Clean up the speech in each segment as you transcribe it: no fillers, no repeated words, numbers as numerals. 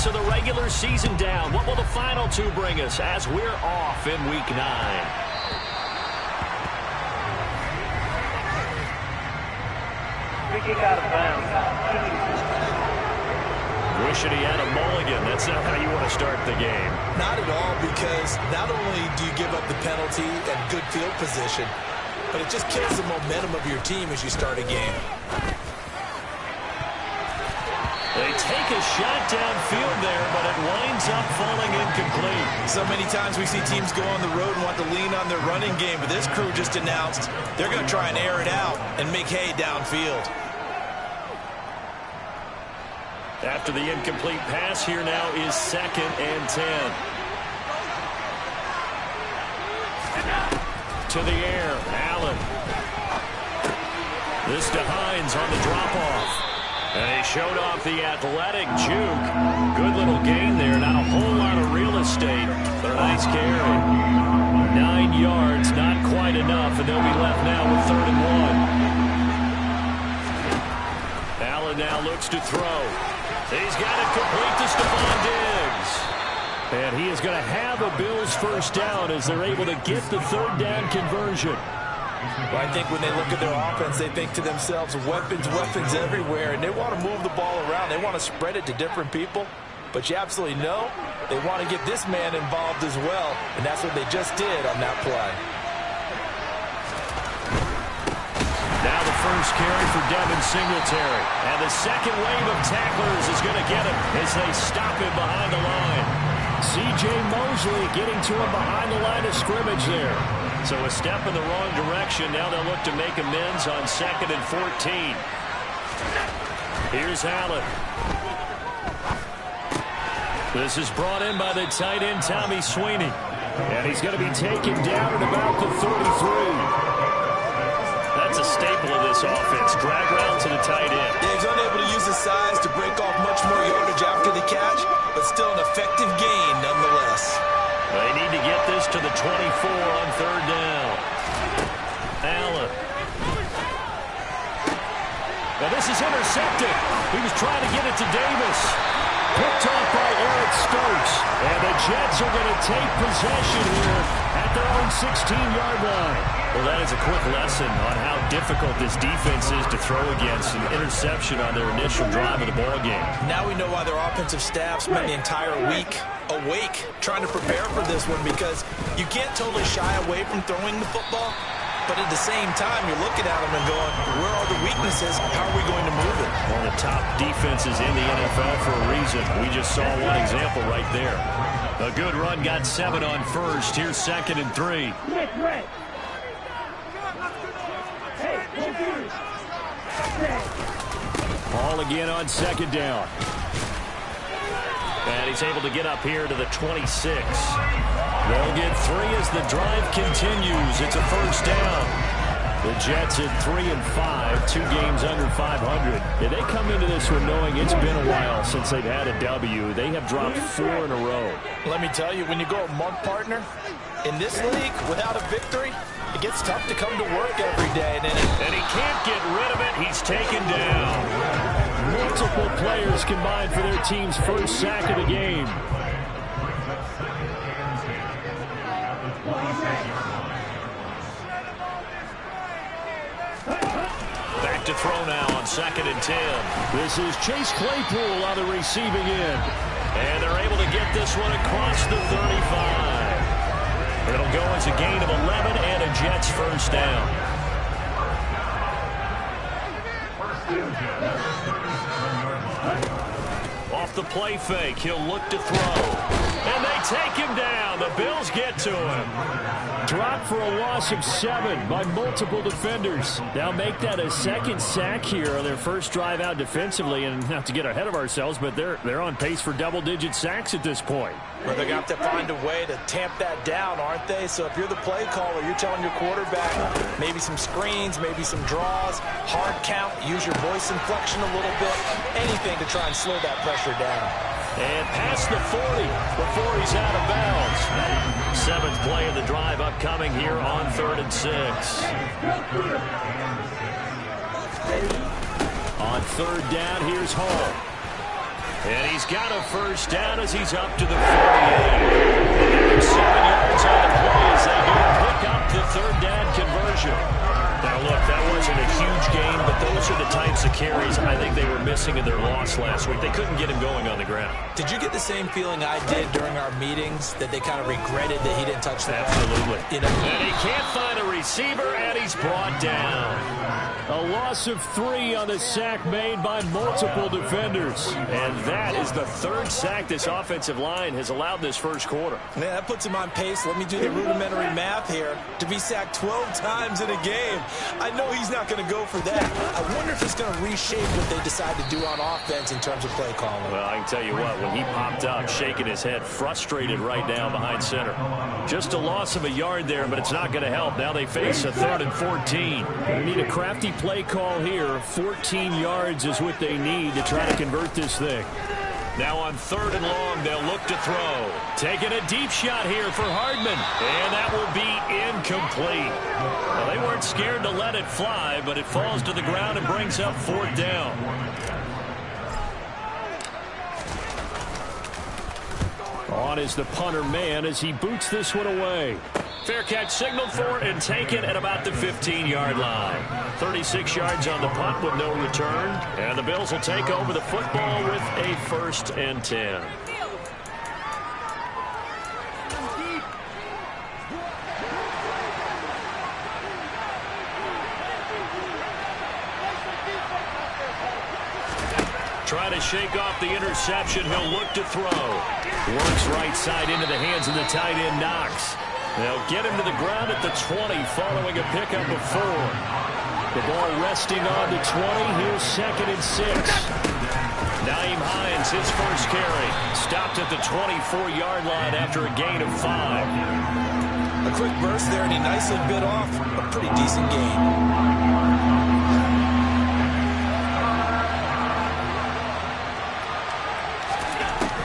So the regular season down. What will the final two bring us as we're off in Week 9? Kick out of bounds. Wishing he had a mulligan. That's not how you want to start the game. Not at all, because not only do you give up the penalty and good field position, but it just kills the momentum of your team as you start a game. They take a shot downfield there, but it winds up falling incomplete. So many times we see teams go on the road and want to lean on their running game, but this crew just announced they're going to try and air it out and make hay downfield. After the incomplete pass, here now is 2nd and 10. To the air, Allen. This to Hines on the drop-off. And he showed off the athletic juke. Good little gain there. Not a whole lot of real estate, but a nice carry. 9 yards, not quite enough, and they'll be left now with 3rd and 1. Allen now looks to throw. He's got it complete to Stephon Diggs. And he is going to have a Bills first down as they're able to get the 3rd down conversion. Well, I think when they look at their offense, they think to themselves, weapons, weapons everywhere, and they want to move the ball around. They want to spread it to different people. But you absolutely know they want to get this man involved as well, and that's what they just did on that play. Now the first carry for Devin Singletary. And the second wave of tacklers is going to get him as they stop him behind the line. C.J. Mosley getting to him behind the line of scrimmage there. So a step in the wrong direction. Now they'll look to make amends on 2nd and 14. Here's Allen. This is brought in by the tight end, Tommy Sweeney. And he's going to be taken down at about the 33. That's a staple of this offense. Drag route to the tight end. Yeah, he's unable to use his size to break off much more yardage after the catch, but still an effective gain nonetheless. They need to get this to the 24 on 3rd down. Allen. Now this is intercepted. He was trying to get it to Davis. Picked off by Eric Stokes. And the Jets are going to take possession here at their own 16-yard line. Well, that is a quick lesson on how difficult this defense is to throw against. An interception on their initial drive of the ballgame. Now we know why their offensive staff spent the entire week awake trying to prepare for this one, because you can't totally shy away from throwing the football. But at the same time, you're looking at them and going, where are the weaknesses? How are we going to move it? One of the top defenses in the NFL for a reason. We just saw one example right there. A good run got 7 on 1st. Here's 2nd and 3. Ball again on 2nd down. And he's able to get up here to the 26. They'll get 3 as the drive continues. It's a first down. The Jets at 3 and 5, 2 games under 500. And they come into this one knowing it's been a while since they've had a W. They have dropped 4 in a row. Let me tell you, when you go a month, partner, in this league, without a victory, it gets tough to come to work every day. And he can't get rid of it. He's taken down. Multiple players combined for their team's first sack of the game. Back to throw now on 2nd and 10. This is Chase Claypool on the receiving end. And they're able to get this one across the 35. It'll go as a gain of 11 and a Jets first down. Off the play fake, he'll look to throw. And they take him down. The Bills get to him. Dropped for a loss of 7 by multiple defenders. Now make that a second sack here on their first drive out defensively. And not to get ahead of ourselves, but they're on pace for double-digit sacks at this point. Well, they're going to have to find a way to tamp that down, aren't they? So if you're the play caller, you're telling your quarterback maybe some screens, maybe some draws, hard count, use your voice inflection a little bit, anything to try and slow that pressure down. And past the 40 before he's out of bounds. 7th play of the drive upcoming here on 3rd and 6. On 3rd down, here's Hall. And he's got a first down as he's up to the 48. And 7 yards on the play as they do pick up the third down conversion. Now, look, that wasn't a huge game, but those are the types of carries I think they were missing in their loss last week. They couldn't get him going on the ground. Did you get the same feeling I did during our meetings, that they kind of regretted that he didn't touch the ball? Absolutely. You know? And he can't find a receiver, and he's brought down. A loss of 3 on the sack made by multiple defenders. And that is the third sack this offensive line has allowed this first quarter. Man, that puts him on pace. Let me do the rudimentary math here. To be sacked 12 times in a game, I know he's not going to go for that. I wonder if it's going to reshape what they decide to do on offense in terms of play calling. Well, I can tell you what, when he popped up, shaking his head, frustrated right now behind center. Just a loss of a yard there, but it's not going to help. Now they face a 3rd and 14. They need a crafty play call here. 14 yards is what they need to try to convert this thing. Now on 3rd and long, they'll look to throw. Taking a deep shot here for Hardman. And that will be incomplete. Well, they weren't scared to let it fly, but it falls to the ground and brings up 4th down. On is the punter man as he boots this one away. Fair catch signaled for and taken at about the 15-yard line. 36 yards on the punt with no return. And the Bills will take over the football with a 1st and 10. Trying to shake off the interception. He'll look to throw. Works right side into the hands of the tight end, Knox. They'll get him to the ground at the 20 following a pickup of 4. The ball resting on the 20. Here's 2nd and 6. Naeem Hines, his first carry. Stopped at the 24-yard line after a gain of 5. A quick burst there, and he nicely bit off a pretty decent gain.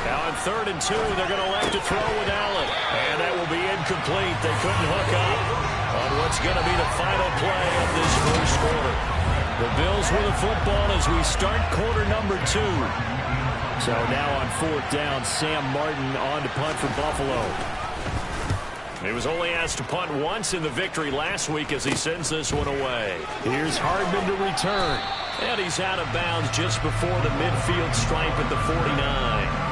Now on 3rd and 2, they're going to elect to throw with Allen. And that will be incomplete. They couldn't hook up on what's going to be the final play of this first quarter. The Bills with the football as we start quarter number 2. So now on 4th down, Sam Martin on to punt for Buffalo. He was only asked to punt once in the victory last week as he sends this one away. Here's Hardman to return. And he's out of bounds just before the midfield stripe at the 49.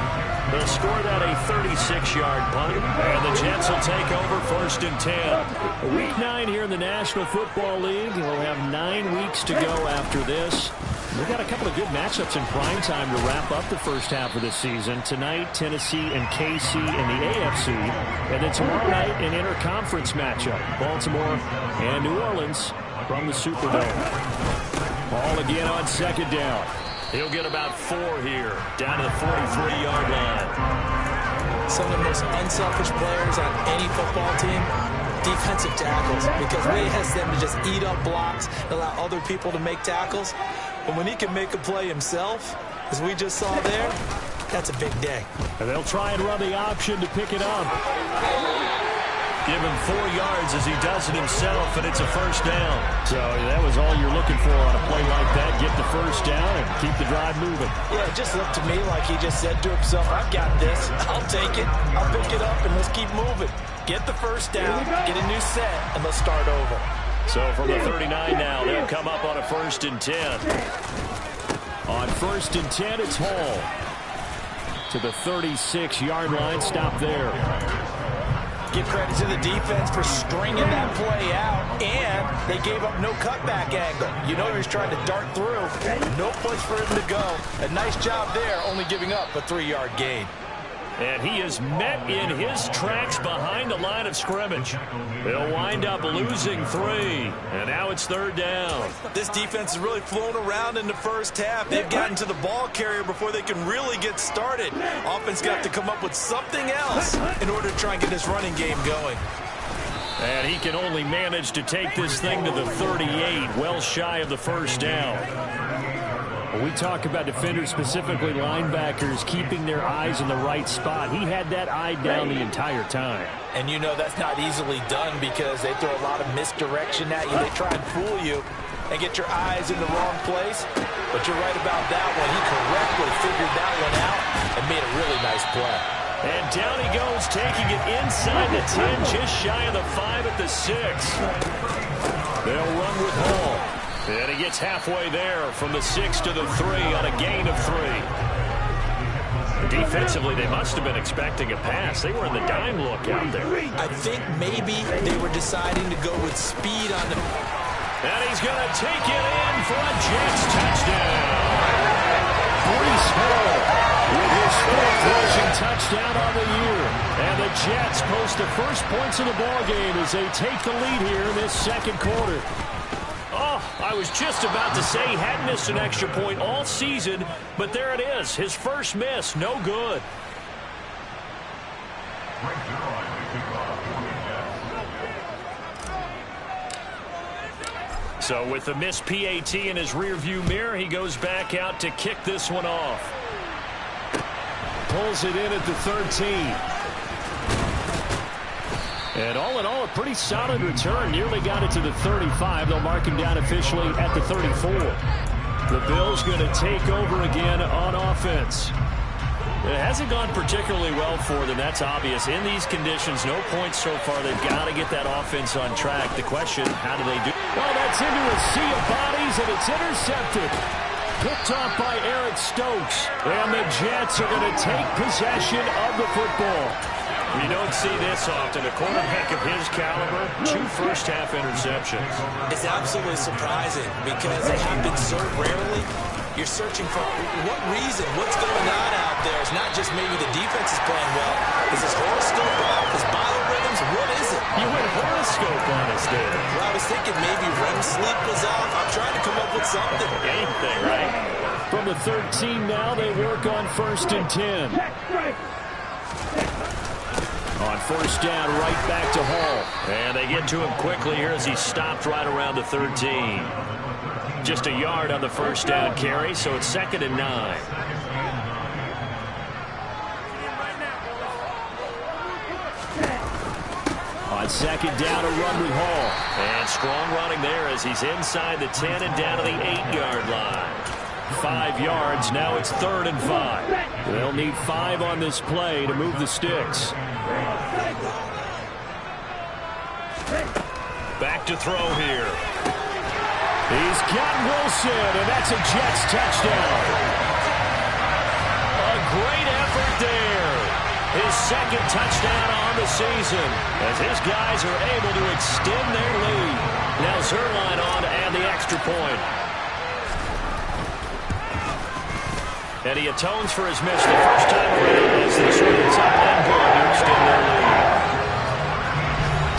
They'll score that a 36-yard punt, and the Jets will take over 1st and 10. Week 9 here in the National Football League. We'll have 9 weeks to go after this. We've got a couple of good matchups in prime time to wrap up the first half of the season. Tonight, Tennessee and KC in the AFC. And then tomorrow night, an interconference matchup. Baltimore and New Orleans from the Superdome. Ball again on 2nd down. He'll get about 4 here, down to the 43-yard line. Some of the most unselfish players on any football team, defensive tackles, because they has them to just eat up blocks, allow other people to make tackles. But when he can make a play himself, as we just saw there, that's a big day. And they'll try and run the option to pick it up. Give him 4 yards as he does it himself, and it's a 1st down. So that was all you're looking for on a play like that. Get the 1st down and keep the drive moving. Yeah, it just looked to me like he just said to himself, I've got this. I'll take it. I'll pick it up, and let's keep moving. Get the 1st down, get a new set, and let's start over. So from the 39 now, they'll come up on a 1st and 10. On 1st and 10, it's Hall. To the 36-yard line, stop there. Give credit to the defense for stringing that play out, and they gave up no cutback angle. You know he was trying to dart through. No place for him to go. A nice job there, only giving up a 3-yard gain. And he is met in his tracks behind the line of scrimmage. They'll wind up losing 3. And now it's 3rd down. This defense has really flown around in the first half. They've gotten to the ball carrier before they can really get started. Offense got to come up with something else in order to try and get this running game going. And he can only manage to take this thing to the 38, well shy of the 1st down. When we talk about defenders, specifically linebackers, keeping their eyes in the right spot, he had that eye down the entire time. And you know that's not easily done because they throw a lot of misdirection at you. They try and fool you and get your eyes in the wrong place. But you're right about that one. He correctly figured that one out and made a really nice play. And down he goes, taking it inside the 10, just shy of the 5 at the 6. They'll run with Hall. And he gets halfway there from the 6 to the 3 on a gain of 3. Defensively, they must have been expecting a pass. They were in the dime look out there. I think maybe they were deciding to go with speed on the... And he's going to take it in for a Jets touchdown. Breece Hall with his 4th rushing touchdown on the year. And the Jets post the first points of the ballgame as they take the lead here in this second quarter. Oh, I was just about to say he hadn't missed an extra point all season, but there it is. His first miss, no good. So with the missed PAT in his rearview mirror, he goes back out to kick this one off. Pulls it in at the 13. And all in all, a pretty solid return. Nearly got it to the 35. They'll mark him down officially at the 34. The Bills going to take over again on offense. It hasn't gone particularly well for them, that's obvious. In these conditions, no points so far. They've got to get that offense on track. The question, how do they do? Well, that's into a sea of bodies, and it's intercepted. Picked off by Eric Stokes. And the Jets are going to take possession of the football. You don't see this often. A quarterback of his caliber, 2 first-half interceptions. It's absolutely surprising because it happens so rarely. You're searching for what reason, what's going on out there. It's not just maybe the defense is playing well. Is his horoscope off? His biorhythms? What is it? You went horoscope on us there. Well, I was thinking maybe REM sleep was off. I'm trying to come up with something. Anything, right? From the 13 now, they work on 1st and 10. On 1st down, right back to Hall. And they get to him quickly here as he stopped right around the 13. Just a yard on the 1st down carry, so it's 2nd and 9. On 2nd down, a run with Hall. And strong running there as he's inside the 10 and down to the 8-yard line. 5 yards, now it's 3rd and 5. They'll need 5 on this play to move the sticks. Back to throw here. He's got Wilson, and that's a Jets touchdown. A great effort there. His 2nd touchdown on the season as his guys are able to extend their lead. Now Zerline on to add the extra point. And he atones for his miss the first time around as they sort of top end going to extend their lead.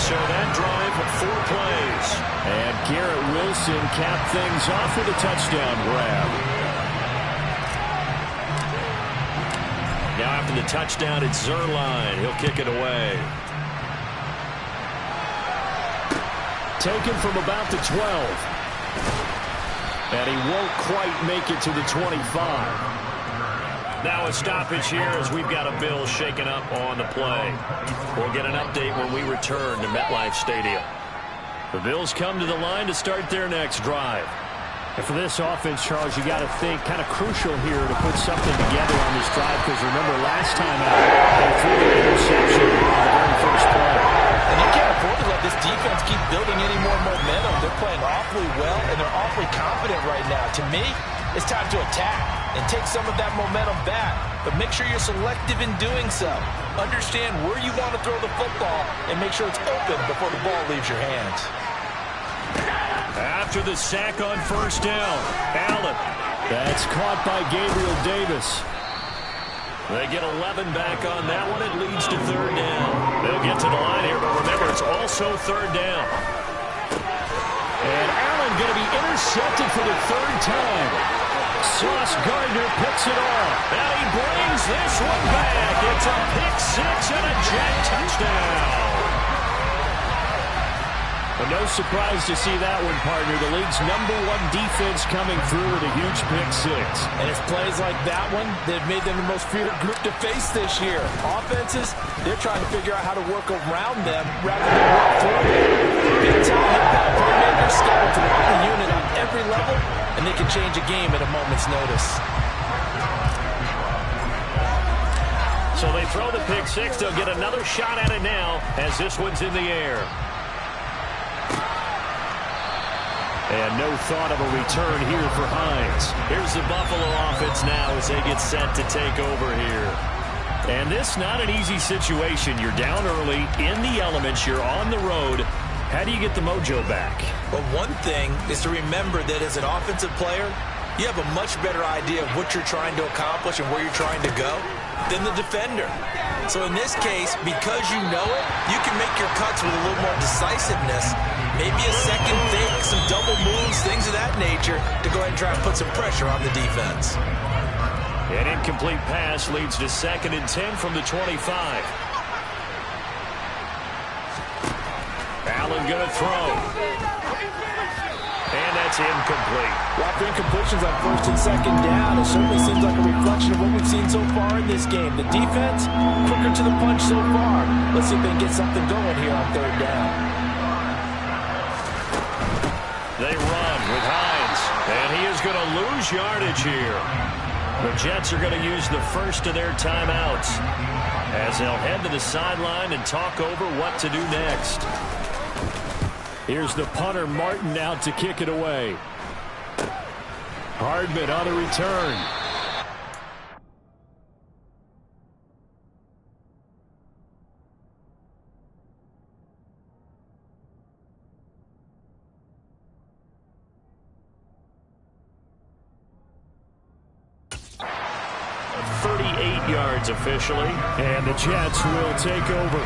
So that drive of 4 plays. And Garrett Wilson capped things off with a touchdown grab. Now after the touchdown, it's Zerline. He'll kick it away. Taken from about the 12. And he won't quite make it to the 25. Now a stoppage here as we've got a Bill shaken up on the play. We'll get an update when we return to MetLife Stadium. The Bills come to the line to start their next drive. And for this offense, Charles, you got to think kind of crucial here to put something together on this drive because remember last time out, they threw the interception on the very first play. And you can't afford to let this defense keep building any more momentum. They're playing awfully well, and they're awfully confident right now. To me, it's time to attack and take some of that momentum back. But make sure you're selective in doing so. Understand where you want to throw the football and make sure it's open before the ball leaves your hands. After the sack on 1st down, Allen. That's caught by Gabriel Davis. They get 11 back on that one. It leads to 3rd down. They'll get to the line here, but remember, it's also 3rd down. And Allen going to be intercepted for the 3rd time. Sauce Gardner picks it off. And he brings this one back. It's a pick 6 and a Jet touchdown. But no surprise to see that one, partner. The league's #1 defense coming through with a huge pick 6. And it's plays like that one that have made them the most feared group to face this year. Offenses, they're trying to figure out how to work around them rather than work through them. Big-time impact playmakers scattered throughout the unit on every level, and and they can change a game at a moment's notice. So they throw the pick six. They'll get another shot at it now as this one's in the air. And no thought of a return here for Hines. Here's the Buffalo offense now as they get set to take over here. And this not an easy situation. You're down early, in the elements, you're on the road. How do you get the mojo back? Well, one thing is to remember that as an offensive player, you have a much better idea of what you're trying to accomplish and where you're trying to go than the defender. So in this case, because you know it, you can make your cuts with a little more decisiveness. Maybe a second fake, some double moves, things of that nature to go ahead and try and put some pressure on the defense. An incomplete pass leads to 2nd and 10 from the 25. Allen going to throw. And that's incomplete. Well, after incompletions on 1st and 2nd down, it certainly seems like a reflection of what we've seen so far in this game. The defense, quicker to the punch so far. Let's see if they can get something going here on 3rd down. They run with Hines, and he is going to lose yardage here. The Jets are going to use the first of their timeouts as they'll head to the sideline and talk over what to do next. Here's the punter, Martin, out to kick it away. Hardman on the return. Yards officially, and the Jets will take over.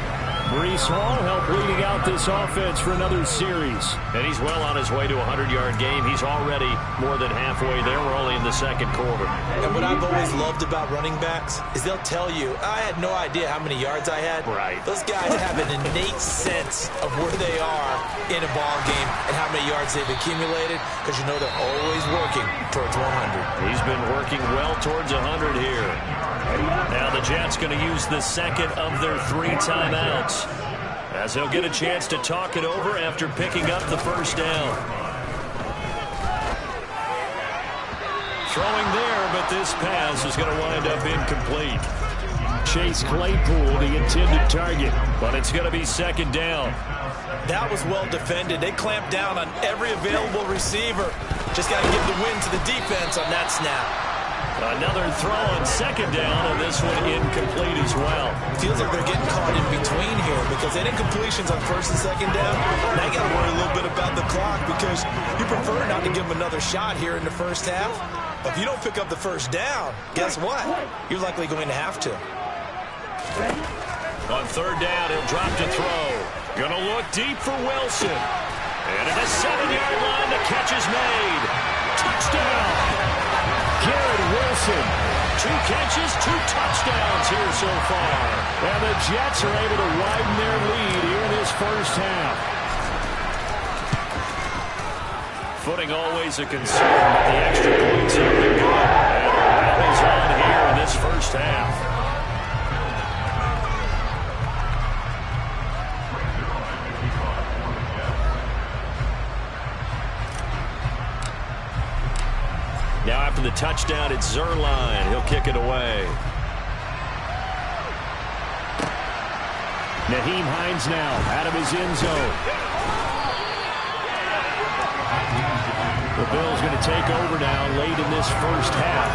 Breece Hall helped leading out this offense for another series, and he's well on his way to a 100-yard game. He's already more than halfway there. We're only in the 2nd quarter. And what I've always loved about running backs is they'll tell you, I had no idea how many yards I had. Right. Those guys have an innate sense of where they are in a ball game and how many yards they've accumulated, because you know they're always working towards 100. He's been working well towards 100 here. Now the Jets going to use the 2nd of their 3 timeouts as they'll get a chance to talk it over after picking up the 1st down. Throwing there, but this pass is going to wind up incomplete. Chase Claypool, the intended target, but it's going to be 2nd down. That was well defended. They clamped down on every available receiver. Just got to give the win to the defense on that snap. Another throw on 2nd down, and this one incomplete as well. Feels like they're getting caught in between here because any incompletions on 1st and 2nd down, now you got to worry a little bit about the clock because you prefer not to give them another shot here in the 1st half. But if you don't pick up the 1st down, guess what? You're likely going to have to. On 3rd down, he'll drop to throw. Gonna look deep for Wilson. And at the 7-yard line, the catch is made. Touchdown! Garrett Wilson, 2 catches, 2 touchdowns here so far. And the Jets are able to widen their lead here in this 1st half. Footing always a concern, but the extra points have been good. And the rally's on here in this 1st half. Now after the touchdown, it's Zerline. He'll kick it away. Nyheim Hines now out of his end zone. The Bills going to take over now late in this 1st half.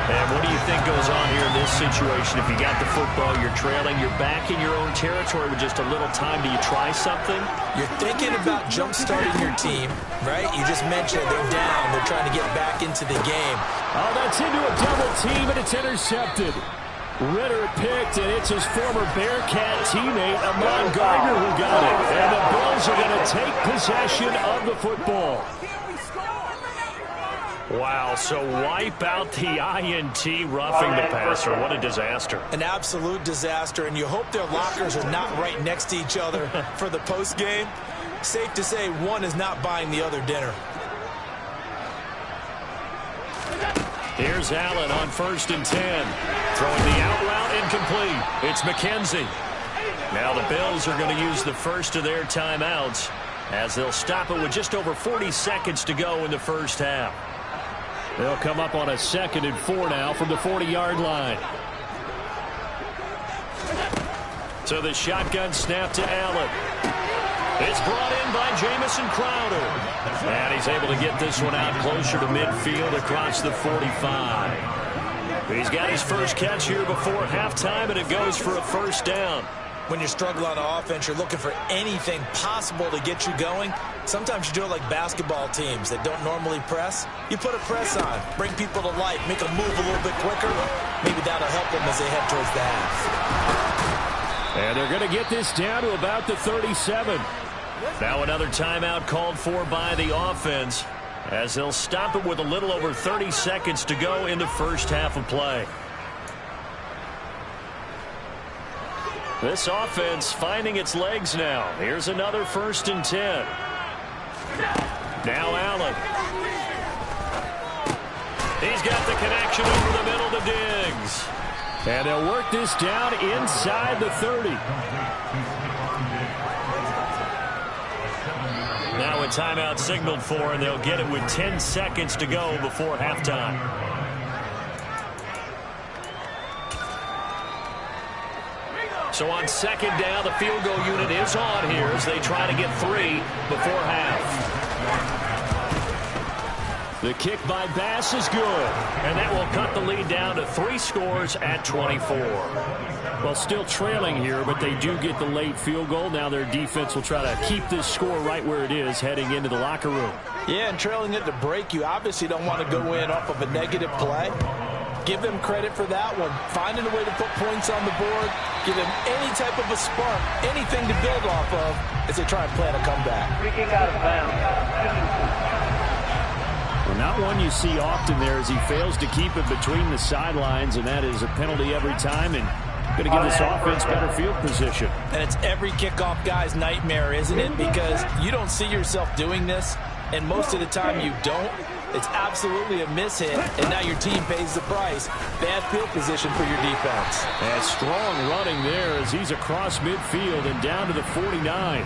And what do you think goes on here in this situation? If you got the football, you're trailing, you're back in your own territory with just a little time. Do you try something? You're thinking about jump-starting your team, right? You just mentioned they're down. They're trying to get back into the game. Oh, that's into a double team, and it's intercepted. Ritter picked, and it's his former Bearcat teammate, Amon Gardner, who got it. And the Bills are going to take possession of the football. Wow, so wipe out the INT, roughing the passer. What a disaster. An absolute disaster, and you hope their lockers are not right next to each other for the postgame. Safe to say one is not buying the other dinner. Here's Allen on 1st and 10. Throwing the out route, incomplete. It's McKenzie. Now the Bills are going to use the first of their timeouts as they'll stop it with just over 40 seconds to go in the 1st half. They'll come up on a 2nd and 4 now from the 40-yard line. So the shotgun snap to Allen. It's brought in by Jamison Crowder. And he's able to get this one out closer to midfield across the 45. He's got his first catch here before halftime, and it goes for a first down. When you're struggling on offense, you're looking for anything possible to get you going. Sometimes you do it like basketball teams that don't normally press. You put a press on, bring people to life, make them move a little bit quicker. Maybe that'll help them as they head towards the half. And they're going to get this down to about the 37. Now another timeout called for by the offense, as they'll stop it with a little over 30 seconds to go in the first half of play. This offense finding its legs now. Here's another 1st and 10. Now Allen. He's got the connection over the middle to Diggs. And they'll work this down inside the 30. Now a timeout signaled for, and they'll get it with 10 seconds to go before halftime. So on 2nd down, the field goal unit is on here as they try to get 3 before half. The kick by Bass is good, and that will cut the lead down to 3 scores at 24. Well, still trailing here, but they do get the late field goal. Now their defense will try to keep this score right where it is heading into the locker room. Yeah, and trailing at the break, you obviously don't want to go in off of a negative play. Give them credit for that one. Finding a way to put points on the board. Give them any type of a spark, anything to build off of as they try and plan a comeback. Free kick out of bounds. Well, not one you see often there as he fails to keep it between the sidelines, and that is a penalty every time, and going to give this offense better field position. And it's every kickoff guy's nightmare, isn't it? Because you don't see yourself doing this, and most of the time you don't. It's absolutely a mishit, and now your team pays the price. Bad field position for your defense. And strong running there as he's across midfield and down to the 49.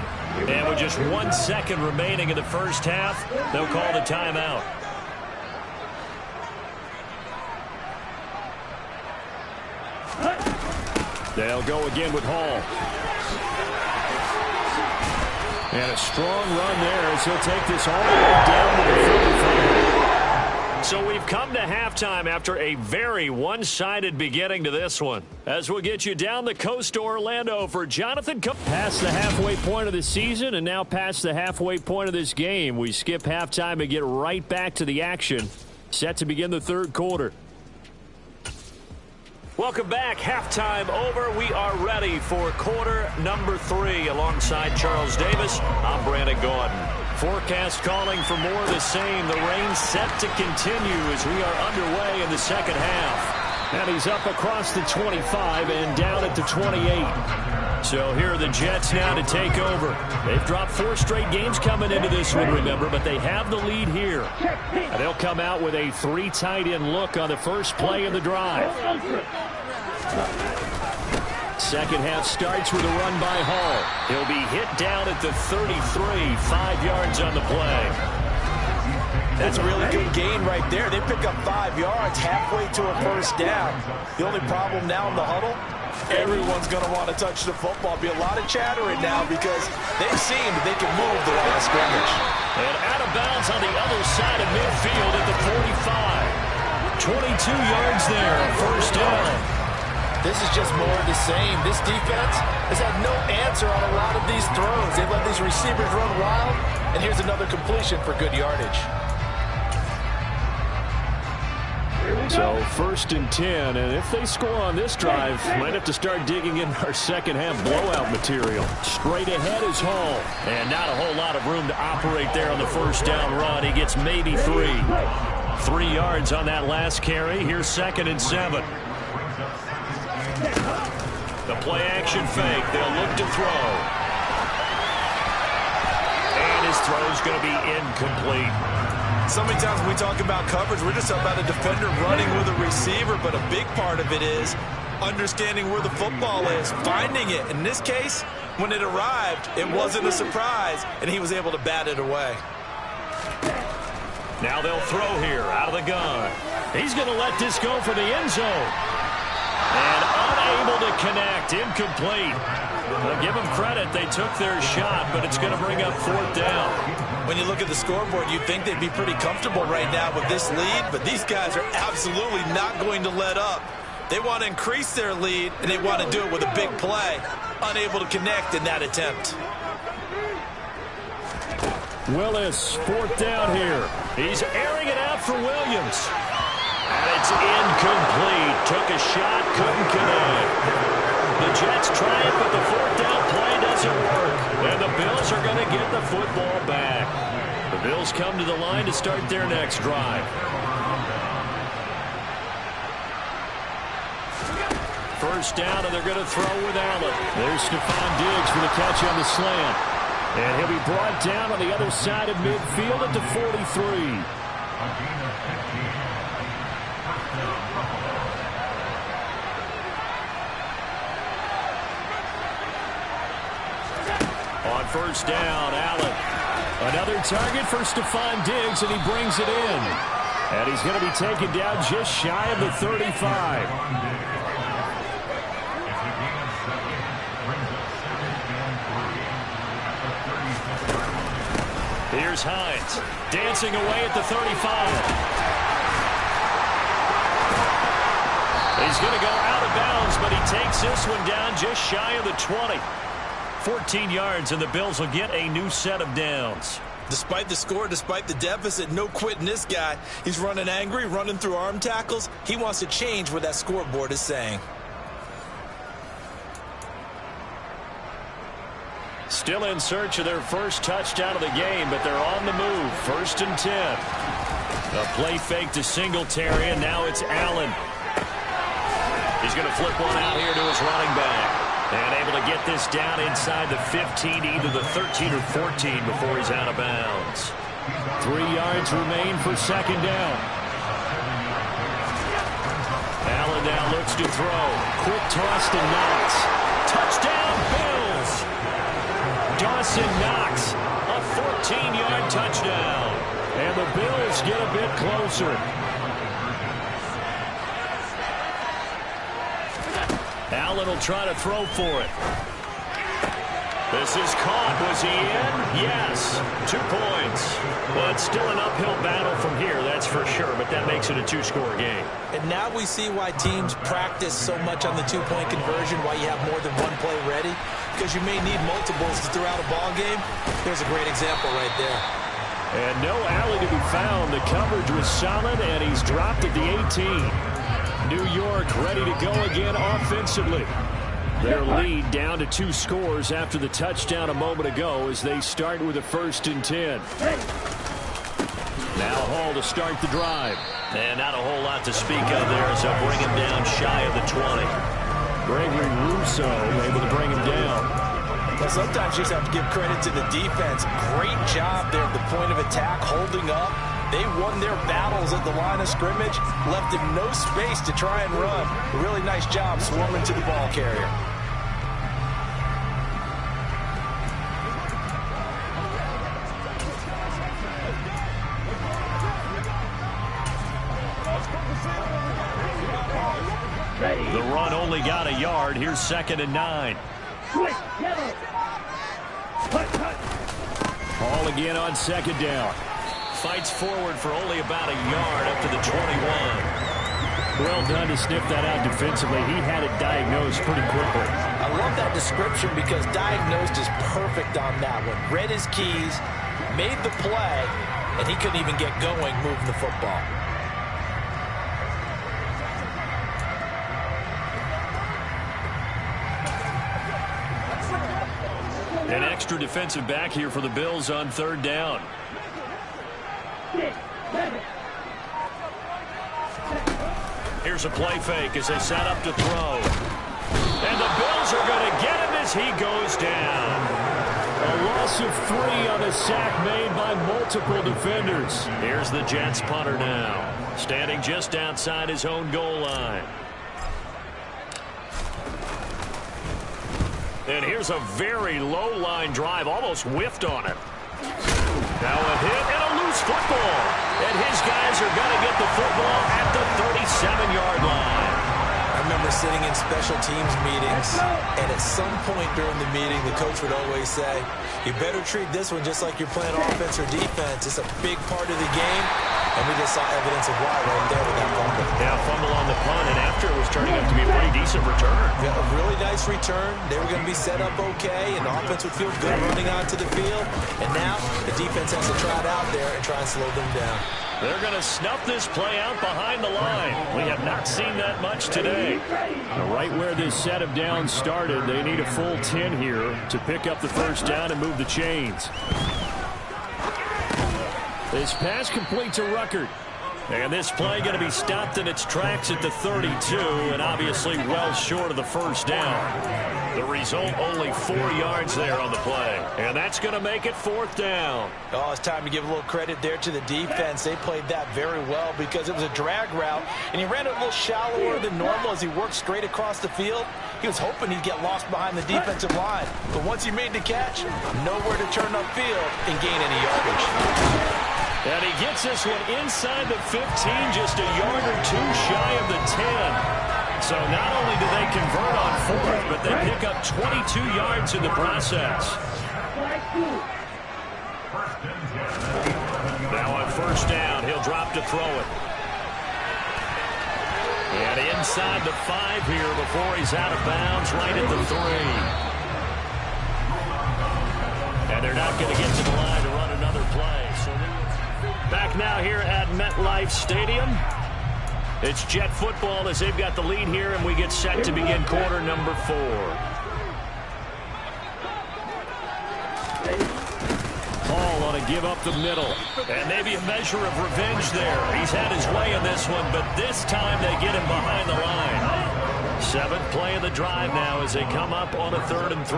And with just 1 second remaining in the first half, they'll call the timeout. They'll go again with Hall. And a strong run there as he'll take this all the way down to the 45. So we've come to halftime after a very one-sided beginning to this one. As we'll get you down the coast to Orlando for Jonathan Cook. Past the halfway point of the season and now past the halfway point of this game. We skip halftime and get right back to the action. Set to begin the 3rd quarter. Welcome back. Halftime over. We are ready for quarter number 3 alongside Charles Davis. I'm Brandon Gordon. Forecast calling for more of the same. The rain set to continue as we are underway in the second half. And he's up across the 25 and down at the 28. So here are the Jets now to take over. They've dropped 4 straight games coming into this one, remember, but they have the lead here. And they'll come out with a 3 tight end look on the first play of the drive. Second half starts with a run by Hall. He'll be hit down at the 33, 5 yards on the play. That's a really good gain right there. They pick up 5 yards halfway to a first down. The only problem now in the huddle, everyone's going to want to touch the football. Be a lot of chattering now because they've seen that they can move the line of scrimmage. And out of bounds on the other side of midfield at the 45. 22 yards there, first down. This is just more of the same. This defense has had no answer on a lot of these throws. They've let these receivers run wild, and here's another completion for good yardage. So 1st and 10, and if they score on this drive, might have to start digging in our second half blowout material. Straight ahead is Hall, and not a whole lot of room to operate there on the first down run. He gets maybe 3. 3 yards on that last carry. Here's 2nd and 7. The play action fake. They'll look to throw. And his throw's going to be incomplete. So many times when we talk about coverage, we're just talking about a defender running with a receiver, but a big part of it is understanding where the football is, finding it. In this case, when it arrived, it wasn't a surprise, and he was able to bat it away. Now they'll throw here out of the gun. He's going to let this go for the end zone. And unable to connect. Incomplete. I'll give them credit. They took their shot, but it's going to bring up 4th down. When you look at the scoreboard, you'd think they'd be pretty comfortable right now with this lead, but these guys are absolutely not going to let up. They want to increase their lead, and they want to do it with a big play. Unable to connect in that attempt. Willis, 4th down here. He's airing it out for Williams. And it's incomplete. Took a shot, couldn't connect. The Jets try it, but the 4th down play doesn't work. And the Bills are going to get the football back. The Bills come to the line to start their next drive. First down, and they're going to throw with Allen. There's Stephon Diggs for the catch on the slant. And he'll be brought down on the other side of midfield at the 43. On first down, Allen. Another target for Stephon Diggs, and he brings it in. And he's going to be taken down just shy of the 35. Here's Hines, dancing away at the 35. He's going to go out of bounds, but he takes this one down just shy of the 20. 14 yards, and the Bills will get a new set of downs. Despite the score, despite the deficit, no quitting this guy. He's running angry, running through arm tackles. He wants to change what that scoreboard is saying. Still in search of their first touchdown of the game, but they're on the move. 1st and 10. A play fake to Singletary, and now it's Allen. He's going to flip one out here to his running back. And able to get this down inside the 15, either the 13 or 14 before he's out of bounds. 3 yards remain for 2nd down. Allen now looks to throw. Quick toss to Knox. Touchdown, Bills! Dawson Knox, a 14-yard touchdown. And the Bills get a bit closer. Allen will try to throw for it. This is caught. Was he in? Yes. 2 points. But still an uphill battle from here, that's for sure. But that makes it a 2-score game. And now we see why teams practice so much on the 2-point conversion, why you have more than one play ready. Because you may need multiples throughout a ball game. There's a great example right there. And no Allen to be found. The coverage was solid, and he's dropped at the 18. New York ready to go again offensively. Their lead down to 2 scores after the touchdown a moment ago as they start with a 1st and 10. Now Hall to start the drive. And not a whole lot to speak of there, so bring him down shy of the 20. Gregory Rousseau able to bring him down. Well, sometimes you just have to give credit to the defense. Great job there at the point of attack, holding up. They won their battles at the line of scrimmage, left him no space to try and run. A really nice job swarming to the ball carrier. The run only got a yard. Here's 2nd and 9. Ball again on 2nd down. Fights forward for only about a yard up to the 21. Well done to sniff that out defensively. He had it diagnosed pretty quickly. I love that description because diagnosed is perfect on that one. Read his keys, made the play, and he couldn't even get going moving the football. An extra defensive back here for the Bills on 3rd down. Here's a play fake as they set up to throw. And the Bills are going to get him as he goes down. A loss of 3 on a sack made by multiple defenders. Here's the Jets punter now, standing just outside his own goal line. And here's a very low line drive, almost whiffed on it. Now a hit and a loose loose football. And his guys are going to get the football at the 37-yard line. I remember sitting in special teams meetings, and at some point during the meeting, the coach would always say, you better treat this one just like you're playing offense or defense. It's a big part of the game, and we just saw evidence of why right there with that fumble. Yeah, fumble on the punt, and after it was turning out to be a pretty decent return. Yeah, a really nice return. They were going to be set up okay, and the offense would feel good running onto the field. And now the defense has to try it out there and try and slow them down. They're going to snuff this play out behind the line. We have not seen that much today. Right where this set of downs started, they need a full 10 here to pick up the first down and move the chains. This pass complete to Ruckert. And this play going to be stopped in its tracks at the 32, and obviously well short of the first down. The result, only 4 yards there on the play. And that's going to make it 4th down. Oh, it's time to give a little credit there to the defense. They played that very well because it was a drag route, and he ran it a little shallower than normal as he worked straight across the field. He was hoping he'd get lost behind the defensive line. But once he made the catch, nowhere to turn upfield and gain any yardage. And he gets this one inside the 15, just a yard or two shy of the 10. So not only do they convert on 4th, but they pick up 22 yards in the process. Now on first down, he'll drop to throw it. And inside the 5 here before he's out of bounds, right at the 3. And they're not going to get to the line to run another play. So back now here at MetLife Stadium. It's Jet football as they've got the lead here, and we get set to begin quarter number 4. Hall on a give up the middle. And maybe a measure of revenge there. He's had his way in this one, but this time they get him behind the line. 7th play of the drive now as they come up on a 3rd and 3.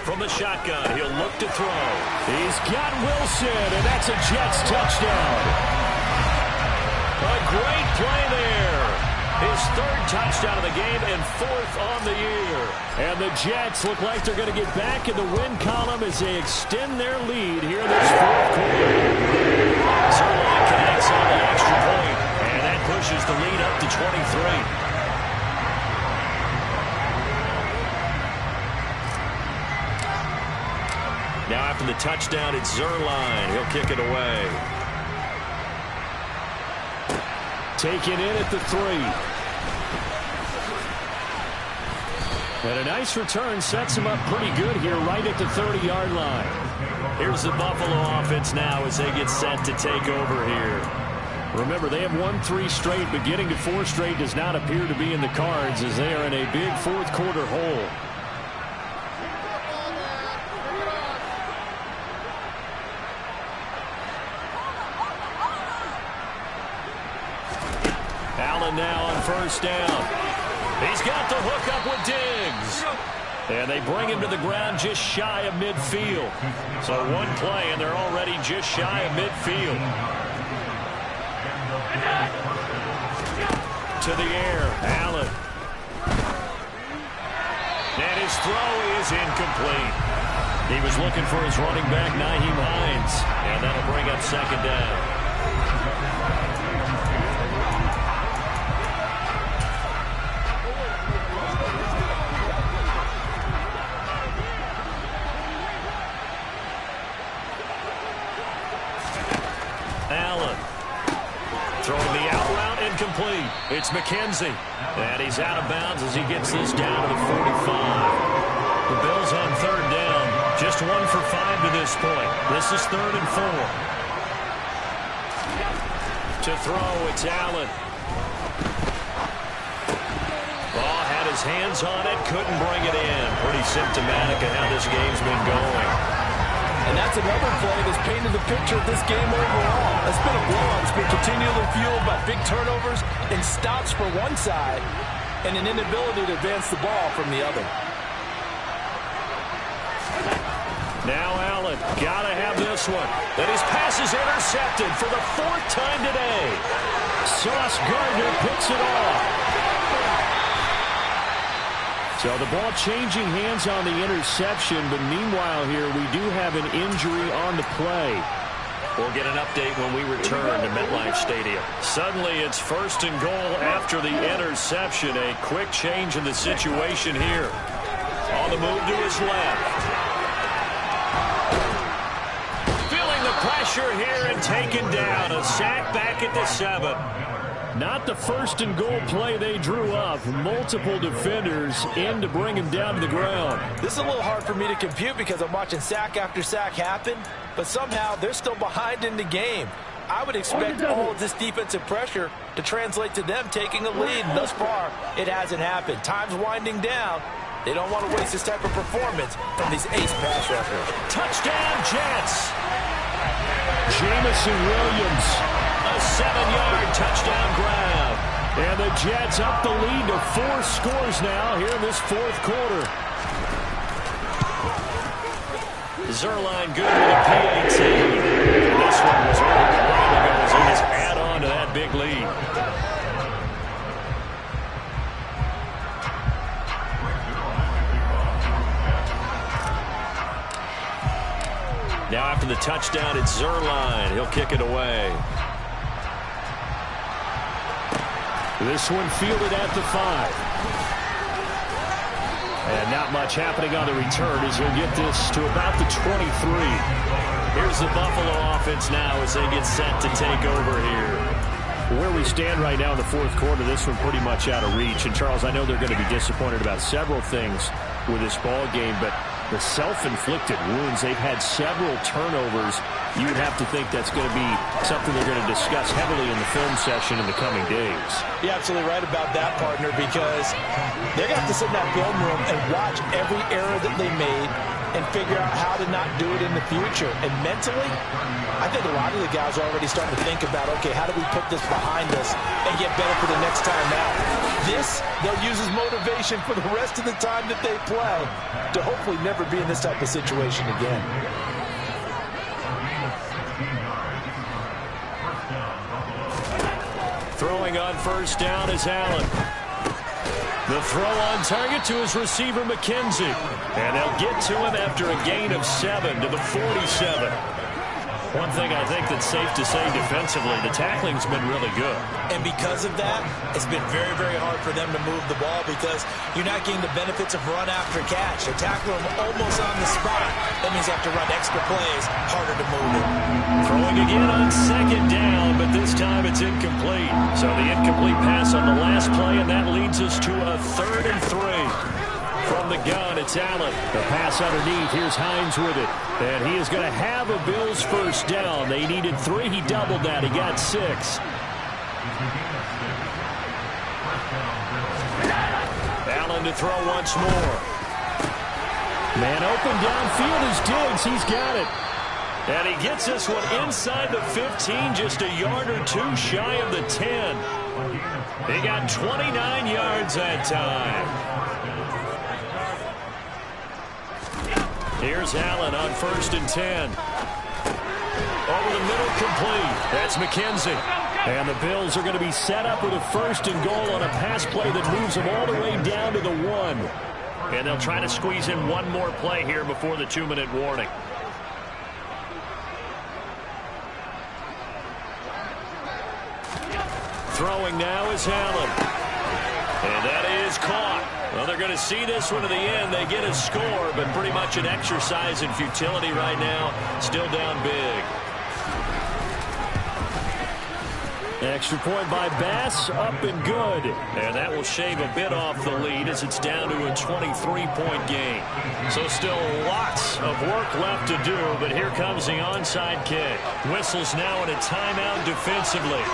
From the shotgun, he'll look to throw. He's got Wilson, and that's a Jets touchdown. A great play there. His 3rd touchdown of the game and 4th on the year. And the Jets look like they're going to get back in the win column as they extend their lead here in this 4th quarter. Zerline connects on the extra point, and that pushes the lead up to 23. Now after the touchdown, it's Zerline. He'll kick it away. Taken in at the 3. And a nice return sets him up pretty good here right at the 30-yard line. Here's the Buffalo offense now as they get set to take over here. Remember, they have won 3 straight, but getting to 4 straight does not appear to be in the cards as they are in a big 4th quarter hole. Allen now on first down. He's got the hook up with Diggs. And they bring him to the ground just shy of midfield. So 1 play, and they're already just shy of midfield. To the air, Allen. And his throw is incomplete. He was looking for his running back, Nyheim Hines. And that'll bring up 2nd down. Allen throwing the out route incomplete. It's McKenzie. And he's out of bounds as he gets this down to the 45. The Bills on 3rd down. Just 1 for 5 to this point. This is 3rd and 4. To throw, it's Allen. Ball had his hands on it, couldn't bring it in. Pretty symptomatic of how this game's been going. And that's another play that's painted the picture of this game overall. It's been a blowout. It's been continually fueled by big turnovers and stops for one side and an inability to advance the ball from the other. Now Allen, gotta have this one. And his pass is intercepted for the 4th time today. Sauce Gardner picks it off. So the ball changing hands on the interception, but meanwhile here we do have an injury on the play. We'll get an update when we return to MetLife Stadium. Suddenly it's 1st and goal after the interception. A quick change in the situation here. On the move to his left. Feeling the pressure here and taken down. A sack back at the 7. Not the 1st and goal play they drew up. Multiple defenders in to bring him down to the ground. This is a little hard for me to compute because I'm watching sack after sack happen, but somehow they're still behind in the game. I would expect all of this defensive pressure to translate to them taking a lead. And thus far, it hasn't happened. Time's winding down. They don't want to waste this type of performance from these ace pass rushers. Touchdown, Jets. Jamison Williams. A 7-yard touchdown grab. And the Jets up the lead to 4 scores now here in this 4th quarter. Zerline good with a PAT. And this one was over a while ago as he just add on to that big lead. Now after the touchdown, it's Zerline. He'll kick it away. This one fielded at the 5. And not much happening on the return as he'll get this to about the 23. Here's the Buffalo offense now as they get set to take over here. Where we stand right now in the 4th quarter, this one pretty much out of reach. And, Charles, I know they're going to be disappointed about several things with this ball game, but the self-inflicted wounds, they've had several turnovers. You would have to think that's going to be something they're going to discuss heavily in the film session in the coming days. You're absolutely right about that, partner, because they're going to have to sit in that film room and watch every error that they made and figure out how to not do it in the future. And mentally, I think a lot of the guys are already starting to think about, okay, how do we put this behind us and get better for the next time out? This, they'll use as motivation for the rest of the time that they play to hopefully never be in this type of situation again. Throwing on 1st down is Allen. The throw on target to his receiver, McKenzie. And they'll get to him after a gain of 7 to the 47. One thing I think that's safe to say defensively, the tackling's been really good. And because of that, it's been very, very hard for them to move the ball because you're not getting the benefits of run after catch. They tackle them almost on the spot. That means you have to run extra plays, harder to move it. Throwing again on 2nd down, but this time it's incomplete. So the incomplete pass on the last play, and that leads us to a 3rd and 3. From the gun, it's Allen. The pass underneath. Here's Hines with it. And he is going to have a Bills 1st down. They needed 3. He doubled that. He got 6. Allen to throw once more. Man open downfield is Diggs. He's got it. And he gets this one inside the 15, just a yard or 2 shy of the 10. He got 29 yards that time. Here's Allen on 1st and 10. Over the middle, complete. That's McKenzie. And the Bills are going to be set up with a 1st and goal on a pass play that moves them all the way down to the 1. And they'll try to squeeze in one more play here before the 2-minute warning. Throwing now is Allen. And that is caught. Well, they're going to see this one to the end. They get a score, but pretty much an exercise in futility right now. Still down big. Extra point by Bass, up and good. And that will shave a bit off the lead as it's down to a 23-point game. So still lots of work left to do, but here comes the onside kick. Whistles now in a timeout defensively.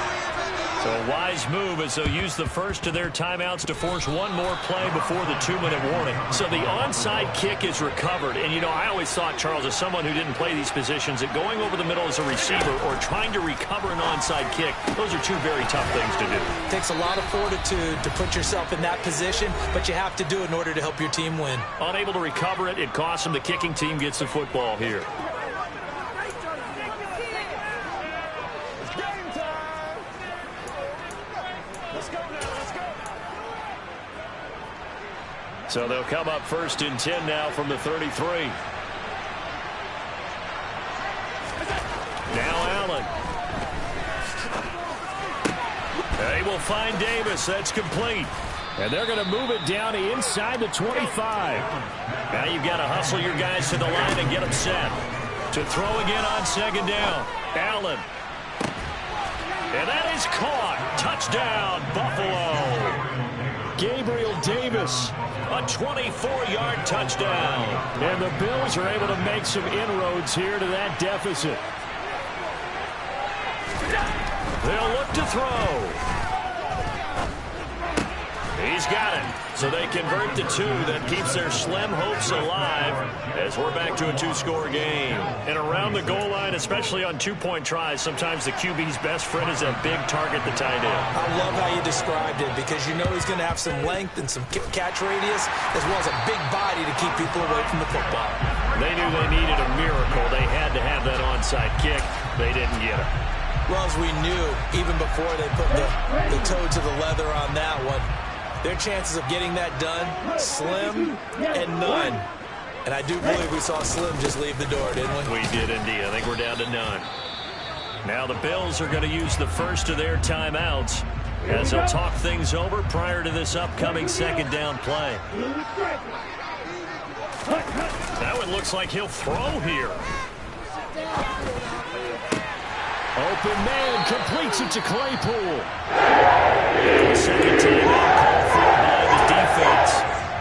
So a wise move as they'll use the first of their timeouts to force one more play before the 2-minute warning. So the onside kick is recovered. And, you know, I always thought, Charles, as someone who didn't play these positions, that going over the middle as a receiver or trying to recover an onside kick, those are two very tough things to do. It takes a lot of fortitude to put yourself in that position, but you have to do it in order to help your team win. Unable to recover it, it costs them. The kicking team gets the football here. So they'll come up 1st and 10 now from the 33. Now Allen. They will find Davis. That's complete. And they're going to move it down to inside the 25. Now you've got to hustle your guys to the line and get them set. To throw again on 2nd down. Allen. And that is caught. Touchdown, Buffalo. Gabriel Davis. A 24-yard touchdown. And the Bills are able to make some inroads here to that deficit. They'll look to throw. He's got it. So they convert the 2. That keeps their slim hopes alive as we're back to a 2-score game. And around the goal line, especially on 2-point tries, sometimes the QB's best friend is a big target, the tight end. I love how you described it because you know he's going to have some length and some catch radius as well as a big body to keep people away from the football. They knew they needed a miracle. They had to have that onside kick. They didn't get it. Well, as we knew, even before they put the toe to the leather on that one, their chances of getting that done, slim and none. And I do believe we saw Slim just leave the door, didn't we? We did indeed. I think we're down to none. Now the Bills are going to use the first of their timeouts as they'll talk things over prior to this upcoming 2nd down play. That one looks like he'll throw here. Open man completes it to Claypool. And the 2nd timeout called for by the defense.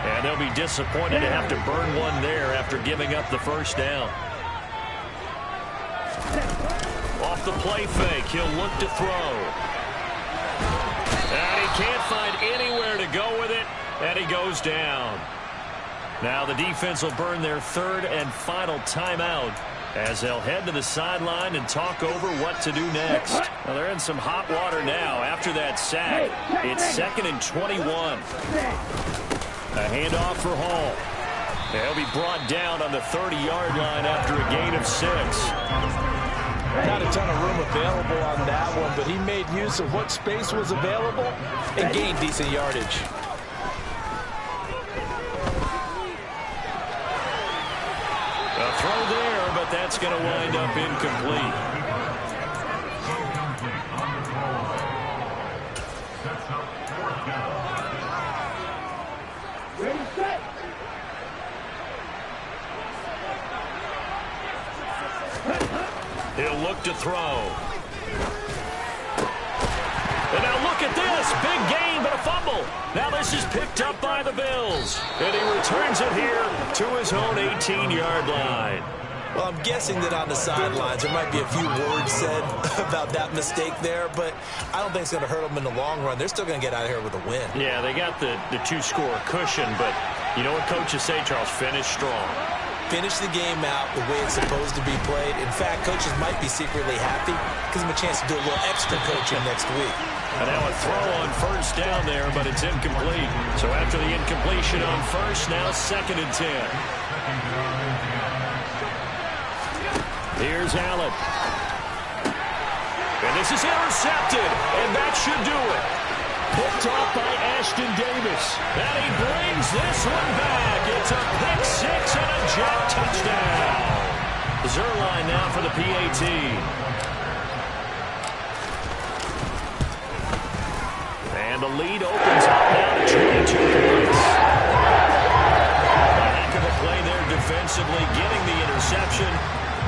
And they'll be disappointed to have to burn one there after giving up the 1st down. Off the play fake, he'll look to throw. And he can't find anywhere to go with it, and he goes down. Now the defense will burn their 3rd and final timeout as they'll head to the sideline and talk over what to do next. Well, they're in some hot water now after that sack. It's 2nd and 21. A handoff for Hall. They'll be brought down on the 30-yard line after a gain of 6. Not a ton of room available on that one, but he made use of what space was available and gained decent yardage. A throw there, but that's going to wind up incomplete. He'll look to throw. And now look at this. Big gain, but a fumble. Now this is picked up by the Bills. And he returns it here to his own 18-yard line. Well, I'm guessing that on the sidelines there might be a few words said about that mistake there, but I don't think it's going to hurt them in the long run. They're still going to get out of here with a win. Yeah, they got the 2-score cushion, but you know what coaches say, Charles? Finish strong. Finish the game out the way it's supposed to be played. In fact, coaches might be secretly happy. Gives them a chance to do a little extra coaching next week. And now a throw on 1st down there, but it's incomplete. So after the incompletion on 1st, now 2nd and 10. Here's Allen. And this is intercepted, and that should do it. Picked off by Ashton Davis. And he brings this one back. It's a pick 6 and a jet touchdown. Zerline now for the PAT. And the lead opens up now to 22 points. A heck of a play there defensively, getting the interception,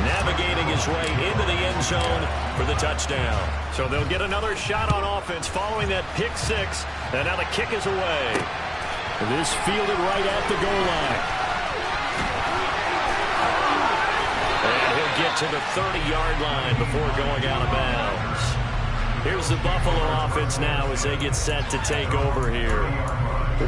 navigating his way into the end zone for the touchdown. So they'll get another shot on offense following that pick 6. And now the kick is away. This fielded right at the goal line. And he'll get to the 30-yard line before going out of bounds. Here's the Buffalo offense now as they get set to take over here.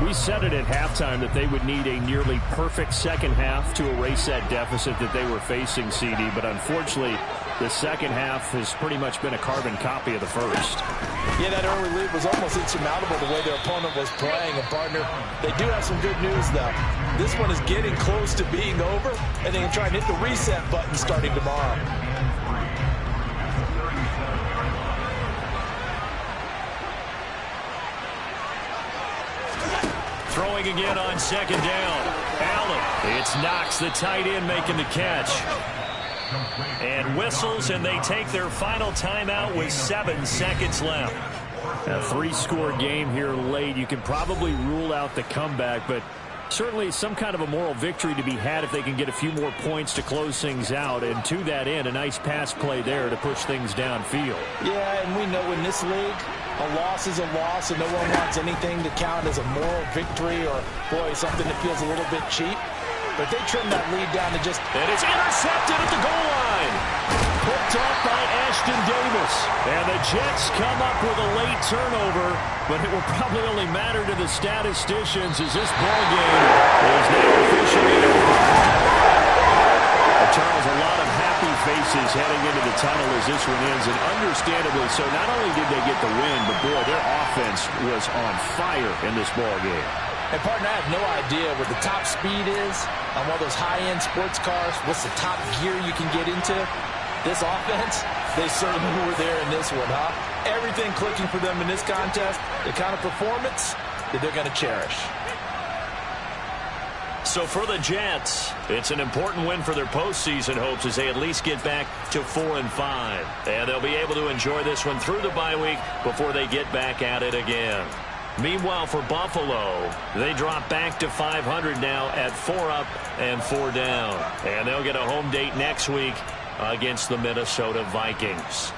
We said it at halftime that they would need a nearly perfect second half to erase that deficit that they were facing, CD. But unfortunately, the second half has pretty much been a carbon copy of the first. Yeah, that early lead was almost insurmountable the way their opponent was playing. And, partner, they do have some good news, though. This one is getting close to being over, and they can try and hit the reset button starting tomorrow. Throwing again on second down. Allen. It's Knox, the tight end, making the catch. And whistles, and they take their final timeout with 7 seconds left. A 3-score game here late. You can probably rule out the comeback, but certainly some kind of a moral victory to be had if they can get a few more points to close things out. And to that end, a nice pass play there to push things downfield. Yeah, and we know in this league, a loss is a loss, and no one wants anything to count as a moral victory or, boy, something that feels a little bit cheap. But they trim that lead down to just... And it's intercepted at the goal line. Picked off by Ashton Davis. And the Jets come up with a late turnover, but it will probably only matter to the statisticians as this ball game is now officially over. Charles, a lot of happy faces heading into the tunnel as this one ends, and understandably so. Not only did they get the win, but boy, their offense was on fire in this ball game. And, partner, I have no idea what the top speed is on one of those high-end sports cars. What's the top gear you can get into? This offense, they certainly were there in this one, huh? Everything clicking for them in this contest, the kind of performance that they're going to cherish. So for the Jets, it's an important win for their postseason hopes as they at least get back to 4-5. And they'll be able to enjoy this one through the bye week before they get back at it again. Meanwhile, for Buffalo, they drop back to 500 now at 4 up and 4 down. And they'll get a home date next week against the Minnesota Vikings.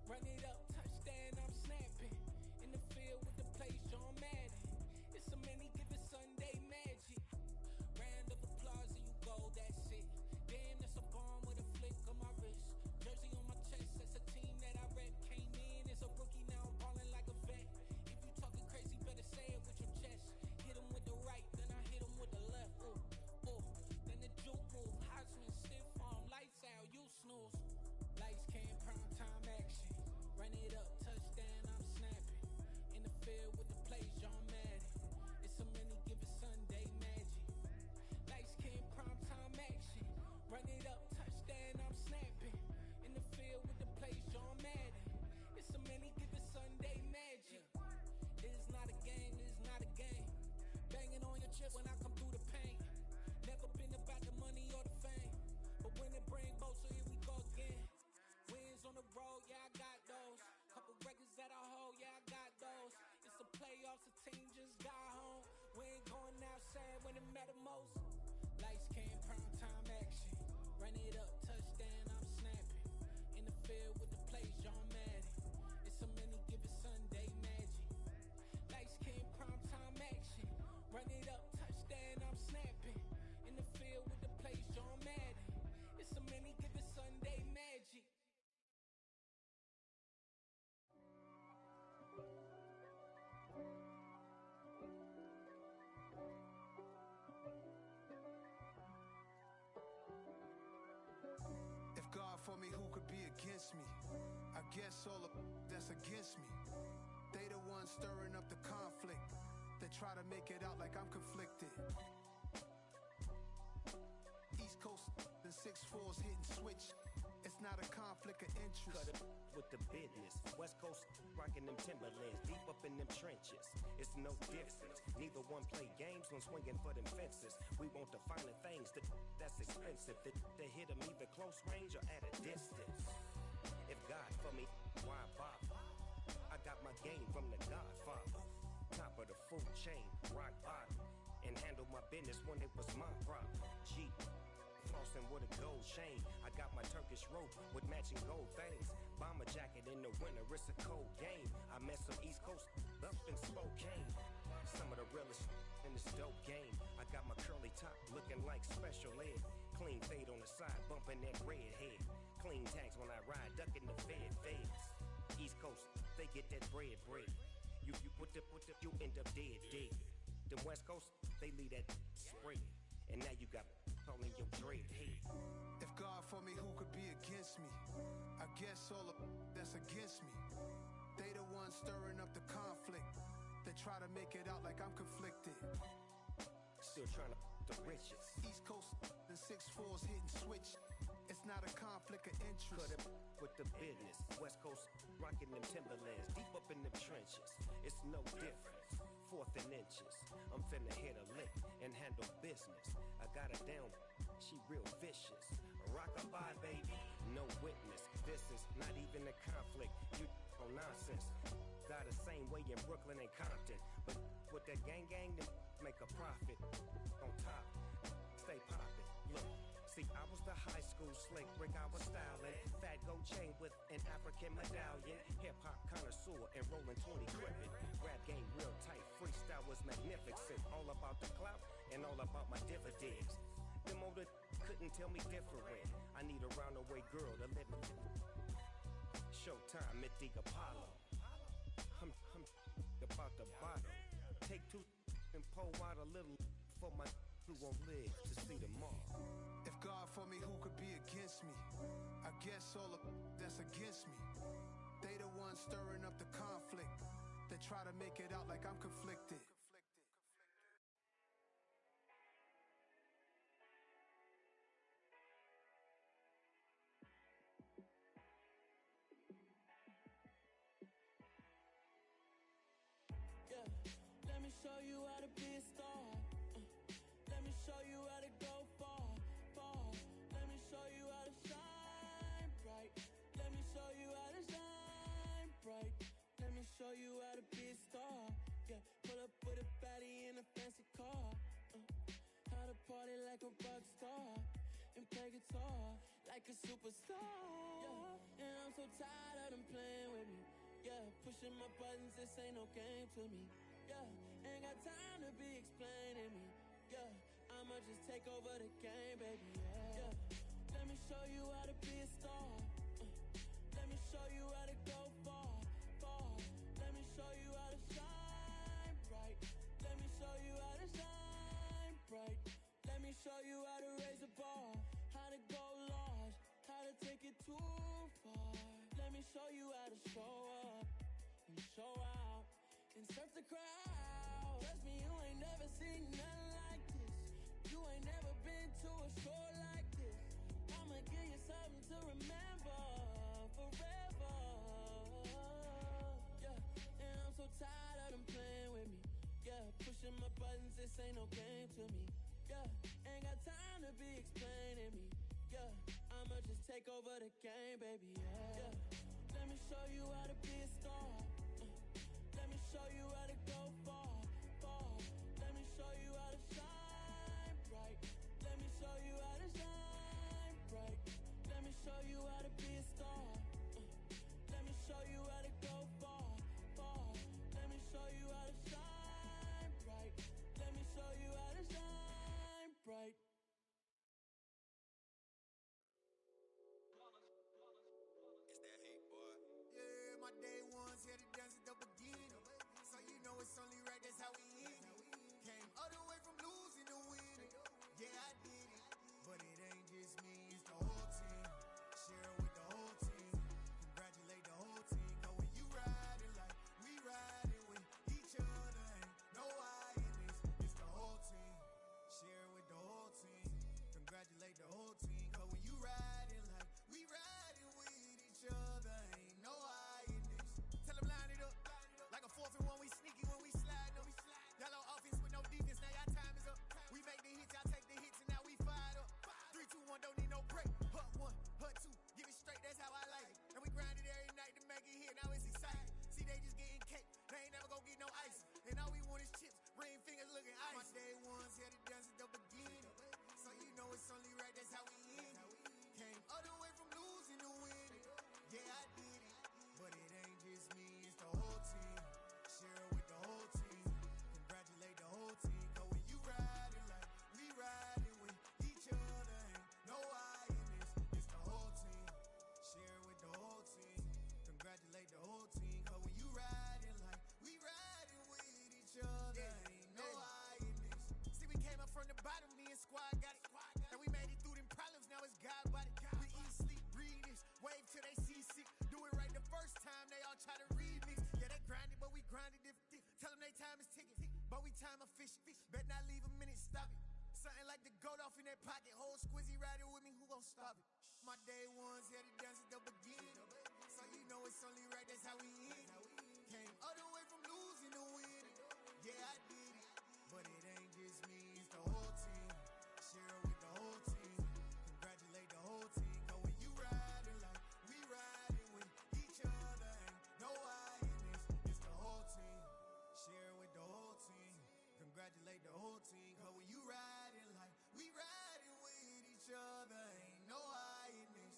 Run it up, touchdown, I'm snapping. In the field with the plays, John Madden. It's so many, give it Sunday magic. Round of applause and you go, that's it. Damn, that's a bomb with a flick on my wrist. Jersey on my chest, that's a team that I rep. Came in as a rookie, now I'm ballin' like a vet. If you talking crazy, better say it with your chest. Hit him with the right, then I hit him with the left. Ooh, ooh. Then the juke move, Heisman, stiff arm, lights out, you snooze. Lights came, prime time action. Run it up, touchdown, I'm snapping. In the field with the plays, John Madden. It's so many, give it Sunday magic. Lights came, prime time action. Run it up, touchdown, I'm snapping. In the field with the plays, John Madden. It's so many, give it Sunday magic. It is not a game, it is not a game. Banging on your chest when I come through the pain. Never been about the money or the fame. But when it bring both, so here we go again. Wins on the road, yeah, I got those. Couple records that I hold, yeah, I got those. It's the playoffs, the team just got home. We ain't going outside when it matter most. Lights came, prime time action. Run it up, touchdown, I'm snapping. In the field with the plays, John Madden. It's so many, give it Sunday magic. Lights came, prime time action. Run it up, touchdown, I'm snapping. In the field with the plays, John Madden. It's so many, give it Sunday magic. If God for me, who could be against me? I guess all of that's against me. They the ones stirring up the conflict. They try to make it out like I'm conflicted. East Coast and 6'4's hitting switch. It's not a conflict of interest. Cut it with the business. West Coast rocking them Timberlands, deep up in them trenches. It's no difference. Neither one play games when swinging for them fences. We want the finer things that's expensive. They hit them either close range or at a distance. If God for me, why bother? I got my game from the Godfather. Top of the food chain, rock bottom. And handle my business when it was my problem. Jeep. Flossing with a gold chain. I got my Turkish rope with matching gold things. Bomber jacket in the winter, it's a cold game. I met some East Coast up in Spokane. Some of the realest in this dope game. I got my curly top looking like special ed. Clean fade on the side, bumping that red head. Clean tags when I ride, ducking the feds. East Coast, they get that bread. You put the, you end up dead. Them West Coast, they leave that spread. And now you got all in your dread head. If God for me, who could be against me? I guess all of that's against me. They the ones stirring up the conflict. They try to make it out like I'm conflicted. Still trying to the riches. East Coast and 6'4's hitting switch. It's not a conflict of interest. Cut it with the business. West Coast rocking them Timberlands, deep up in them trenches. It's no difference. 4th and inches. I'm finna hit a lick and handle business. I got her down, she real vicious. Rock-a-bye, baby, no witness. This is not even a conflict. You on nonsense. Got the same way in Brooklyn and Compton. But with that gang, then make a profit. On top, stay poppin'. Look. See, I was the high school slick brick, I was styling. Fat gold chain with an African medallion. Hip-hop connoisseur and rolling 20 gripping. Rap game real tight, freestyle was magnificent. All about the clout and all about my dividends. Them older couldn't tell me different. I need a roundaway girl to live in. Showtime, Mythic Apollo. I'm about the bottom. Take 2 and pour out a little for my who won't live to see tomorrow. If God for me, who could be against me? I guess all of that's against me. They the ones stirring up the conflict. They try to make it out like I'm conflicted. Yeah, let me show you how to be a star. Let me show you how to go far. Let me show you how to shine bright. Let me show you how to shine bright. Let me show you how to be a star. Yeah, pull up with a baddie in a fancy car. How to party like a rock star and play guitar. like a superstar. Yeah, and I'm so tired of them playing with me. Yeah, pushing my buttons, this ain't no game to me. Yeah, ain't got time to be explaining me. Yeah, I'ma just take over the game, baby. Yeah, let me show you how to be a star. Let me show you how to go far, far. Let me show you how to shine bright. Let me show you how to shine bright. Let me show you how to raise a bar, how to go large, how to take it too far. Let me show you how to show up and show out and surf the crowd. Trust me, you ain't never seen nothing like this. You ain't never been to a show like this. I'ma give you something to remember forever. Yeah, and I'm so tired of them playing with me. Yeah, pushing my buttons, this ain't no game to me. Yeah, ain't got time to be explaining me. Yeah, I'ma just take over the game, baby. Yeah, let me show you how to be a star. Let me show you how to go far, far. Let me show you how to shine bright. Let me show you how to shine bright. Let me show you how to be a star. Let me show you how to go far, far. Let me show you how to shine bright. Let me show you how to shine bright. It's that hate, boy. Yeah, my day ones here to dance at the beginning. So you know it's only right, that's how we end it. Came all the way from losing to winning. Yeah, I did it. But it ain't just me, it's the whole team. Share it with the whole team. Congratulate the whole team. Cause when you riding like we riding with each other, ain't no I in this. It's the whole team. Share it with the whole team. Congratulate the whole team. Cause when you riding like we riding with each other, ain't no I in this. Tell them line it up. Like a 4th and 1, we sneaky when we slide them. Yellow offense with no defense, now y'all time is up. We make the hits, y'all take the hits, and now we fired up. 3, 2, 1, don't need no break. Hut 1, hut 2, give it straight, that's how I like it. And we grind it every night to make it hit, now it's exciting. See, they just getting cake, they ain't never gonna get no ice. And all we want is chips, ring fingers looking ice. My day ones here to dance at the beginning. So you know it's only right, that's how we end it. Came all the way from losing to winning. Yeah, I did it. But it ain't just me, it's the whole team. Share it with the whole team. Congratulate the whole team. Cause when you riding like we riding with each other, ain't no I in this. It's the whole team. Share it with the whole team. Congratulate the whole team. Cause when you riding like we riding with each other, ain't no I in this. See, we came up from the bottom, me and squad got it. And we made it through them problems, now it's God body. We eat, sleep, breathe this. Wave till they see sick. Do it right the first time, they all try to remix. Yeah, they grinded, but we grinded different. Tell them they time is ticking, but we time a fish. Bet not leave a minute, stop it. Something like the goat off in their pocket. Whole squizzy riding with me, who gon' stop it? My day ones here to dance at the beginning. So you know it's only right, that's how we end it. Came all the way from losing to winning. Yeah, I did it. But it ain't just me, it's the whole team. Share it with the whole team. Congratulate the whole team. Cause when you riding like we riding with each other, ain't no I in this. It's the whole team. Share it with the whole team. Congratulate the whole team. Cause when you riding like we riding with each other, ain't no I in this.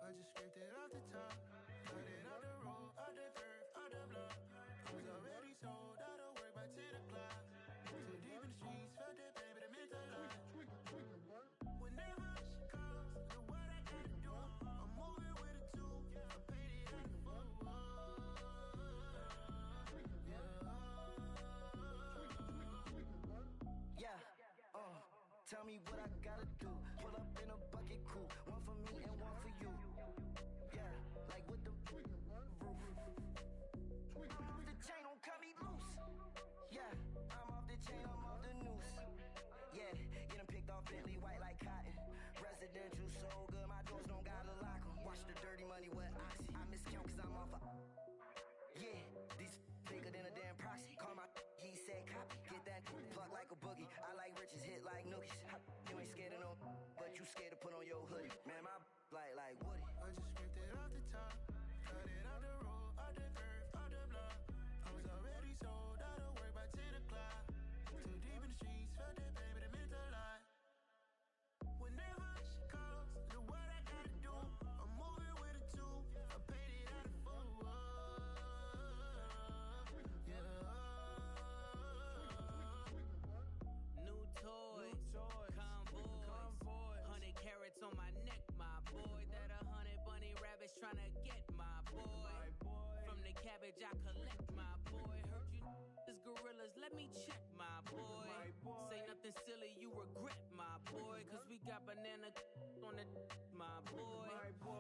I just scraped it off the top, cut it off the road, out the turf, out the block. I was already sold out of work by 10 o'clock. Too deep in the streets, felt that pain, but it meant a lot. Whenever she calls, look what I gotta do. I'm moving with a two, I'm painted like a fool. Tell me what I gotta do. Pull up in a bucket crew, one for me and one for you. Yeah, like with the roof. I'm off the chain, don't cut me loose. Yeah, I'm off the chain, I'm off the noose. Yeah, getting picked off Bentley, white like cotton. Residential so good, my doors don't gotta lock 'em. Watch the dirty money with Oxy. I miscount cause I'm top. Cut it out the road, out the curve, out the block. I was already sold out of work by 10 o'clock. Too deep in the streets, felt that baby, that meant a lot. Whenever she calls, do what I gotta do. I'm moving with a two. I paid it out of full. New toys, convoys, 100 carats on my neck, my boy. That 100 bunny rabbits tryna get my boy. From the cabbage I collect, my boy. Heard you is gorillas, let me check, my boy. Say nothing silly, you regret, my boy. Cause we got banana on the my boy.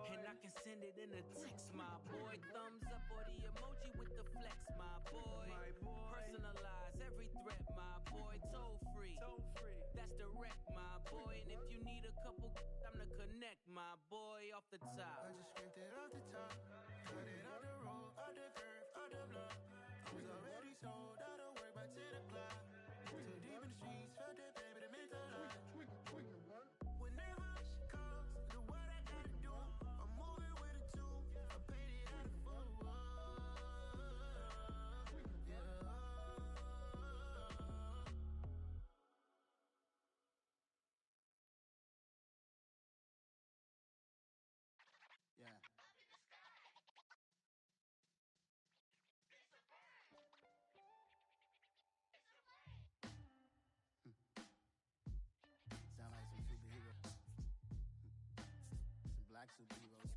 And I can send it in a text, my boy. Thumbs up or the emoji with the flex, my boy. Personalize every threat, my boy. Toll free, that's direct, my boy. And if you need a couple, I'm the connect, my boy, off the top. I just scraped it off the top. Cut it out the road, out the curve, out the block. I was already sold out of work by 10 o'clock. Too deep in the streets, felt that baby, that meant a lot. Whenever she calls, do what I gotta do. I'm moving with a two. I paid it out of full. Yeah. Sound like some superhero. Some black superheroes.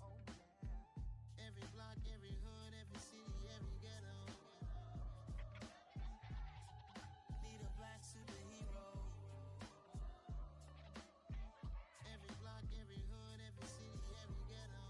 Oh yeah. Every block, every hood, every city, every ghetto. Need a black superhero. Every block, every hood, every city, every ghetto.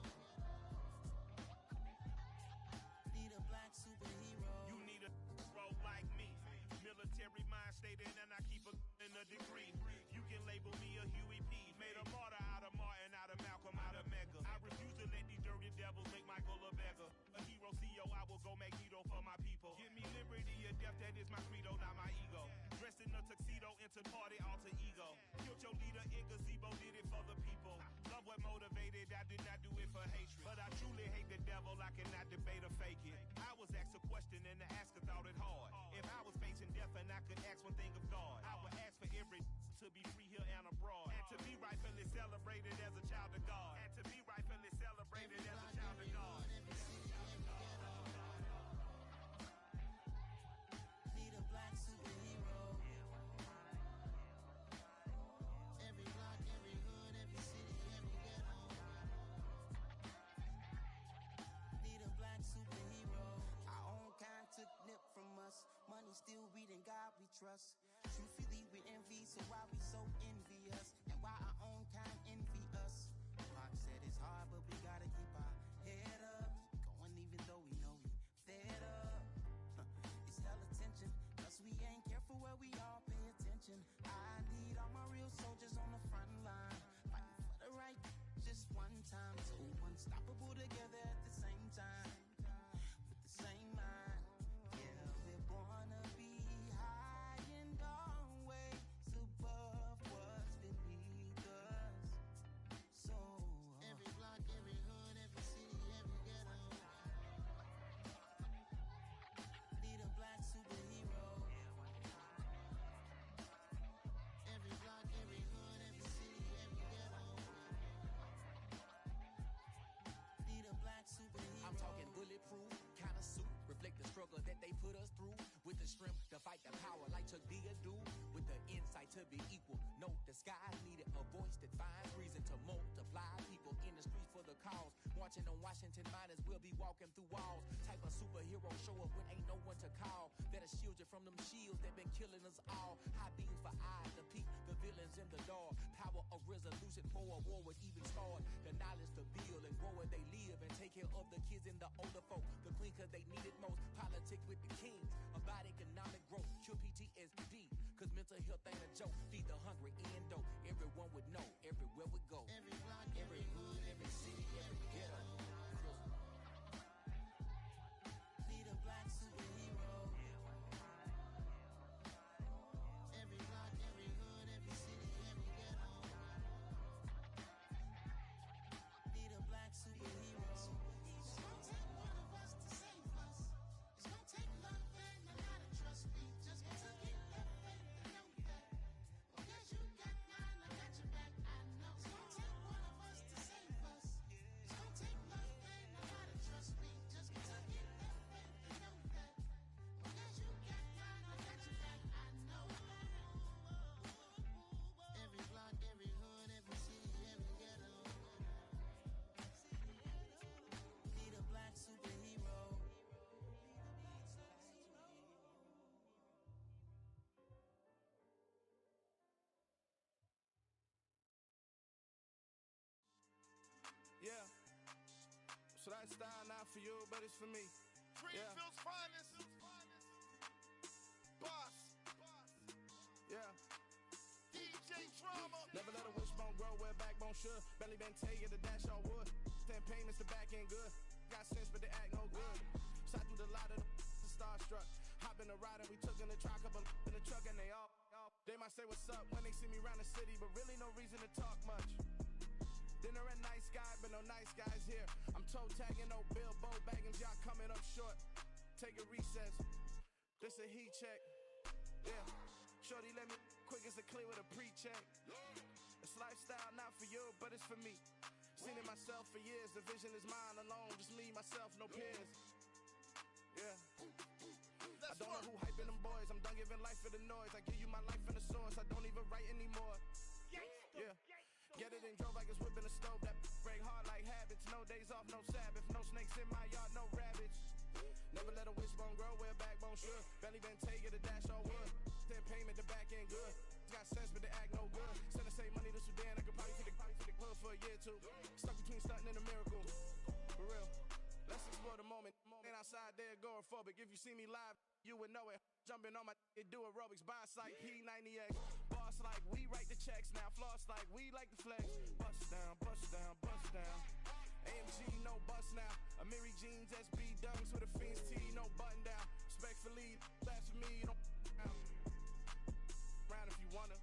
Need a black superhero. You need a role like me. Military mind stated, and I keep a in a degree. You can label me a Huey P. Made a martyr out of Martin, out of Malcolm, out of Mega. I refuse to let these dirty devils make Michael a beggar. A hero CEO, I will go Magneto for my people. Give me liberty or death, that is my credo, not my ego. Dressed in a tuxedo, entered party, alter ego. Killed your leader in gazebo, did it for the people. Love what motivated, I did not do it for hatred. But I truly hate the devil, I cannot debate or fake it. I was asked a question and the asker thought it hard. If I was facing death and I could ask one thing of God, I would ask for every to be free here and abroad. And to be rightfully celebrated as a child of God. And to be rightfully celebrated as a child of God. Need a black superhero. Every block, every hood, every city, every ghetto. Need a black superhero. Our own kind took nip from us. Money still reading God we trust. Truthfully we envy, so why we so envious? And why our own kind envy us? Pac said it's hard, but we gotta keep our head up. Going even though we know we fed up. It's hella tension, cause we ain't careful where we all pay attention. I need all my real soldiers on the front line, fighting for the right just one time. So unstoppable together at the same time, with the same mind. Yeah, we're gonna be high and always above what's beneath us. So every block, every hood, every city, every ghetto. Need a black superhero. Every block, every hood, every city, every ghetto. Need a black superhero. I'm talking bulletproof kind of suit, reflect the struggle that they put us through, with the strength to fight the power like Chuck D do, with the insight to be equal. No disguise needed, a voice that finds reason to multiply people in the streets for the cause. Marching on Washington miners, we'll be walking through walls. Type of superhero show up when ain't no one to call. That'll shield you from them shields that been killing us all. High beams for eyes to peek the villains in the dark. Power of resolution for a war would even start. The knowledge to build and grow where they live and take care of the kids and the older folk. The clean cause they need it most. Politics with the kings about economic growth. Cure PTSD cause mental health ain't a joke. Feed the hungry and dope. Everyone would know everywhere we go. Every block, Every hood, every city, every ghetto. Need a black superhero. Every block, every hood, every city, Lifestyle not for you, but it's for me. Greenfield's finest. Boss. Yeah. DJ Drama. Never let a wishbone grow where backbone should. Belly been taking the dash all wood. 10 payments, the back end good. Got sense, but they act no good. Shot through the lot of the starstruck. Hop in the ride and we took in the truck up in the truck and they all. They might say what's up when they see me around the city, but really no reason to talk much. Dinner at nice guy, but no nice guys here. I'm toe tagging, no Bilbo Baggins, y'all coming up short. Take a recess. This a heat check. Yeah. Shorty let me quick as a clear with a pre-check. It's lifestyle not for you, but it's for me. Seen it myself for years. The vision is mine alone. Just me, myself, no peers. Yeah. I don't know who hyping them boys. I'm done giving life for the noise. I give you my life in the source. I don't even write anymore. Yeah. Get it and drove like it's whipping a stove. That break hard like habits. No days off, no Sabbath. No snakes in my yard, no rabbits. Never let a wishbone grow where backbone should. Belly been taking the dash all wood. 10 payment, the back end good. Got sense, but they act no good. Send the same money to Sudan. I could probably take the hood for a year or two. Stuck between stunting and a miracle. For real. Let's explore the moment. Ain't outside there agoraphobic. If you see me live, you would know it. Jumping on my do aerobics. Buy like P90X. Boss like we write the checks now. Floss like we like the flex. Bust down, bust down, bust down. AMG, no bust now. Amiri jeans, SB dunks with a Fiends tee, no button down. Respectfully, that's for me, you don't down. Round if you wanna.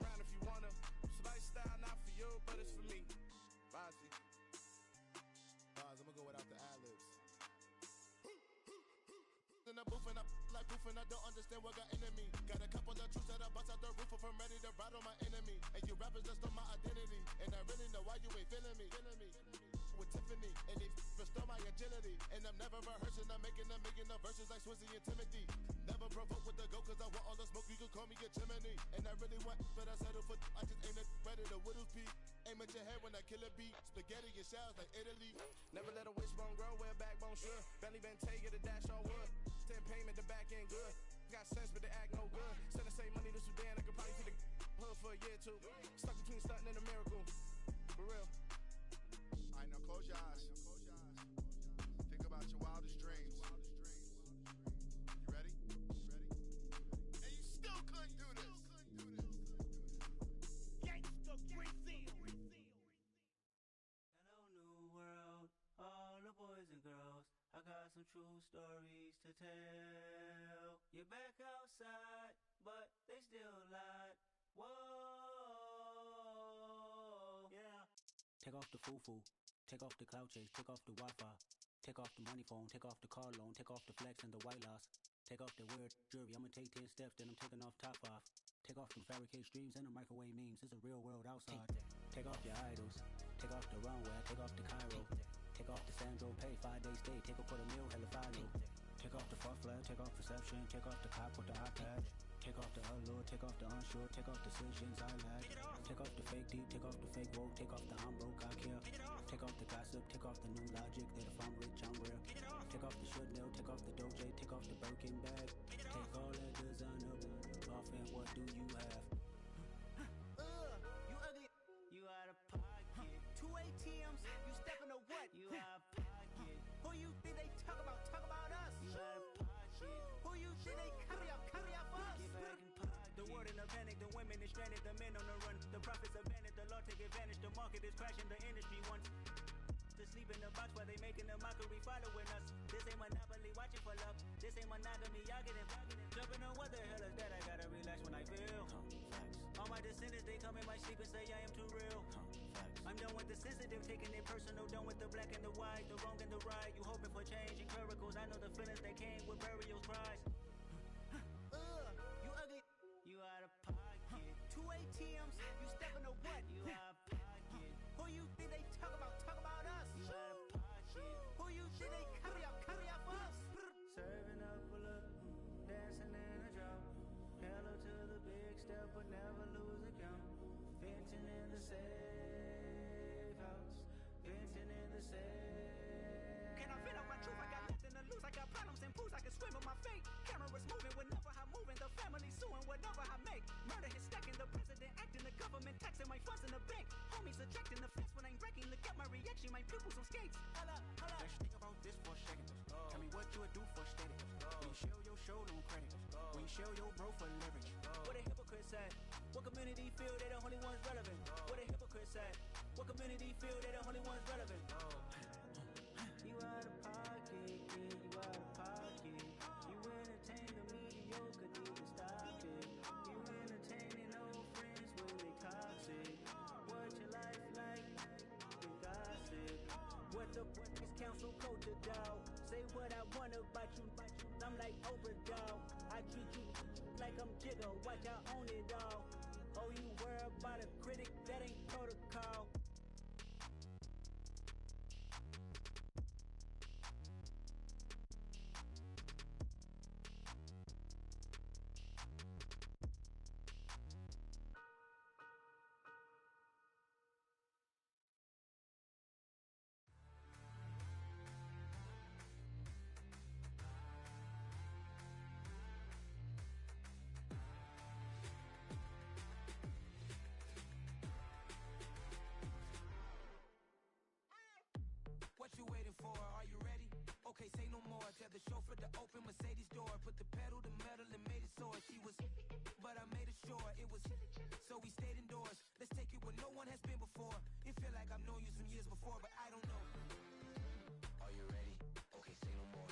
Round if you wanna. It's lifestyle not for you, but it's for me. Bossy. Bars, I'ma go without the ad-libs. In the booth and I like proof and I don't understand what got into me. Got a couple of truths that I bust out the roof if I'm ready to ride on my enemy. And you rappers just stole my identity, and I really know why you ain't feeling me. With Tiffany, and they restore my agility. And I'm never rehearsing, I'm making a million of verses like Swizzy and Timothy. Never provoke with the go, cause I want all the smoke, you can call me a chimney. And I really want, but I settle for, I just aim at ready to Widow's Peak. Aim at your head when I kill a beat. Spaghetti and shells like Italy. Never let a wishbone grow where backbone should. Belly been taking the dash all wood. 10 payment, the back end good. Got sense, but they act no good. Send the same money to Sudan, I could probably take the hood for a year or two. Stuck between stunting and a miracle. For real. Alright, now close your eyes. Think about your wildest dreams. You ready? And you still couldn't do this. Gangsta Brazil. Hello, new world, all the boys and girls. I got some true stories to tell. You're back outside, but they still lied. Whoa, yeah. Take off the foo-foo, take off the cloud chase, take off the Wi-Fi, take off the money phone, take off the car loan, take off the flex and the white loss, take off the weird jewelry. I'ma take 10 steps, then I'm taking off top 5. Take off them fabricated streams and the microwave memes. It's a real world outside. Take off your idols, take off the runway, take off the Cairo, take off the Sandro pay, 5-day stay, take off for the meal, hella follow. Take off the far flag, take off perception, take off the cop with the iPad. Take off the allure, take off the unsure, take off decisions I lack. Take off the fake deep, take off the fake woke, take off the I'm broke, I care. Take off the gossip, take off the new logic that if I'm rich, I'm real. Take off the should know, take off the Doja, take off the Birkin bag. Take all that designer off and what do you have? You ugly, you out of pocket. 2 ATMs, you stepping to what? You out of pocket. Who you think they talk about us? You out of pocket. Who you think they carry out for us? Get back in pocket. The world in a panic, the women is stranded, the men on the run. The profits abandoned, the law take advantage. The market is crashing, the industry wants to sleep in the box while they making a mockery following us. This ain't monopoly, watching for love. This ain't monogamy, y'all getting jumping on what the hell is that? I gotta relax when I feel. All my descendants, they come in my sleep and say I am too real. I'm done with the sensitive, taking it personal. Done with the black and the white, the wrong and the right. You hoping for change and miracles. I know the feelings that came with burial cries. You ugly, you out of pocket. 2 ATMs, you stepping to what? You out of pocket. Who you think they talk about us? You out of pocket. Who you think they carry out for us? Serving up a look, dancing in a drop. Hello to the big step, but never lose a count. Venting in the safe house, venting in the safe. Can I vent out my truth? I got nothing to lose. I got problems and pools. I can swim with my fate. Cameras moving whenever I'm moving. The family suing whatever I make. Murder is stacking. The president acting. The government taxing my funds in the bank. Homie me subtracting the flex when I'm breaking. Look at my reaction, my pupils on skates. Hold up. Let's think about this for a second. Tell me what you would do for steady. When you show your show, no credit. When you show your bro for leverage. What a hypocrite said. What community feel they the only ones relevant? What a hypocrite said. What community feel they the only ones relevant? You out of pocket, yeah, you out of pocket. You entertain the mediocre, need to stop it. You entertaining old friends when they toxic. What your life like? The gossip. What the fuck is council culture, dog? Say what I want about you, I'm like Oprah, dog. I treat you like I'm Jigga, watch I own it, dog. Oh, you worry about a critic, that ain't protocol. What you waiting for? Are you ready? Okay, say no more. Tell the chauffeur to open Mercedes door. Put the pedal to metal and made it soar. She was, but I made it sure it was. So we stayed indoors. Let's take it where no one has been before. It feel like I've known you some years before, but I don't know. Are you ready? Okay, say no more.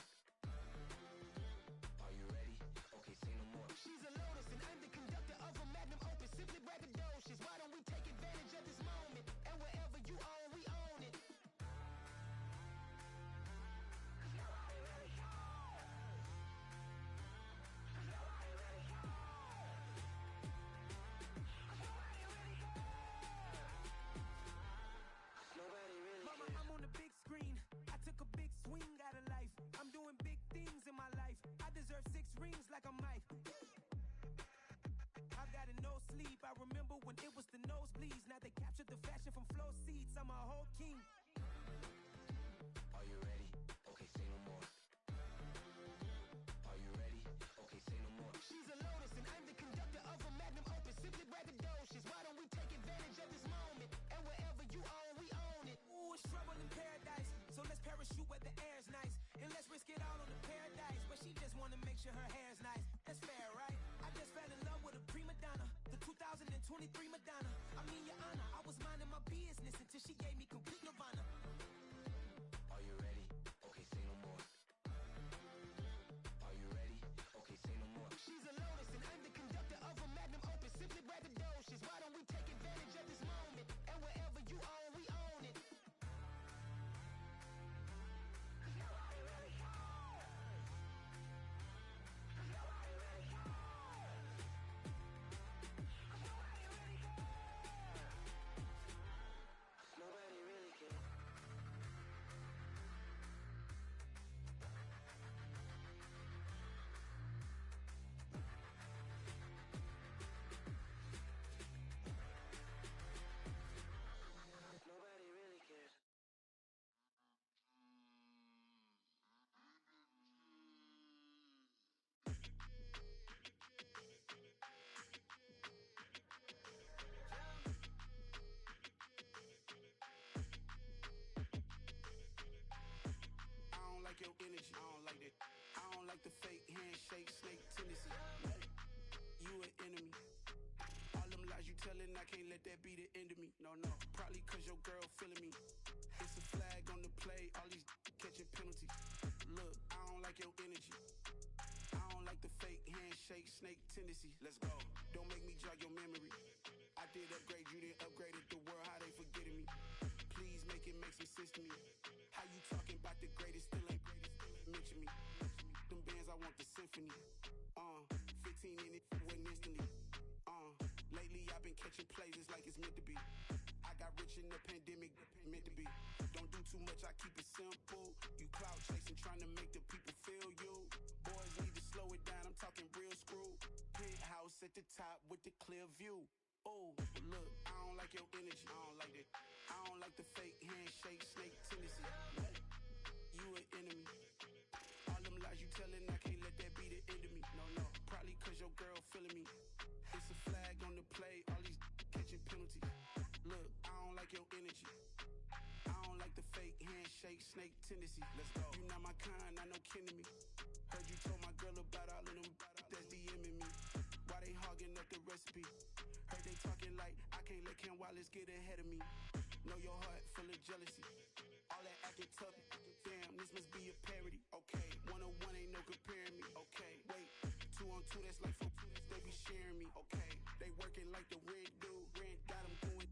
Are you ready? Okay, say no more. She's a lotus and I'm the conductor of a magnum opus. Simply braggadocious. Why don't we take advantage of this moment? And wherever you own, we own it. Mama, I'm on the big screen. I took a big swing out of life. I'm doing big things in my life. I deserve 6 rings like I'm Mike. I've got a no sleep. I remember when it was the nosebleeds. Now they captured the fashion from flow seats. I'm a whole king. Are you ready? Okay, say no more. Are you ready? Okay, say no more. She's a lotus and I'm the conductor of a magnum opus. Simply braggadocious. Why don't we take advantage of this moment? And wherever you own, we own it. Ooh, it's trouble in paradise. So let's parachute where the air's nice. And let's risk it all on the paradise. But she just wanna make sure her hair's nice. That's fair, right? I just fell in love with a prima donna. The 2023 Madonna. I mean, your honor, I was minding my business until she gave me complete nirvana. Are you ready? Okay, say no more. Are you ready? Okay, say no more. She's a lotus and I'm the conductor of a magnum opus. Simply braggadocious. Why don't we take advantage of this moment? And wherever you own, we own it. Nobody really cares. Nobody really cares. I don't like your energy. I don't like that. I don't like the fake handshake, snake tendency. You an enemy. All them lies you telling, I can't let that be the end of me. No, probably cause your girl feeling me. It's a flag on the play, all these catching penalties. Look, I don't like your energy. I don't like the fake handshake, snake tendency. Let's go. Don't make me jog your memory. I did upgrade, you didn't upgrade it. The world, how they forgetting me. Please make it make some sense to me. How you talking about the greatest, still ain't greatest, mention me. Them bands, I want the symphony. 15 in it, wasn't instantly. Lately I've been catching plays, it's like it's meant to be. I got rich in the pandemic, meant to be. Don't do too much, I keep it simple. You clout chasing, trying to make the people feel you. Boys need to slow it down, I'm talking real screw. Penthouse at the top with the clear view. Oh, look, I don't like your energy. I don't like that. I don't like the fake handshake, snake tendency. You an enemy. All them lies you telling, I can't let that be the end of me. No, probably cause your girl feeling me. It's a flag on the play, all these catching penalties. Look, I don't like handshake, snake tendency. Let's go. You not my kind, not no kin to me. Heard you told my girl about all of them that's DMing me. Why they hogging up the recipe? Heard they talking like I can't let Ken Wallace get ahead of me. Know your heart full of jealousy. All that acting tough. Damn, this must be a parody. Okay, 101 ain't no comparing me. Okay, wait, 2 on 2 that's like 4. They be sharing me. Okay, they working like the rent dude. Rent got them going.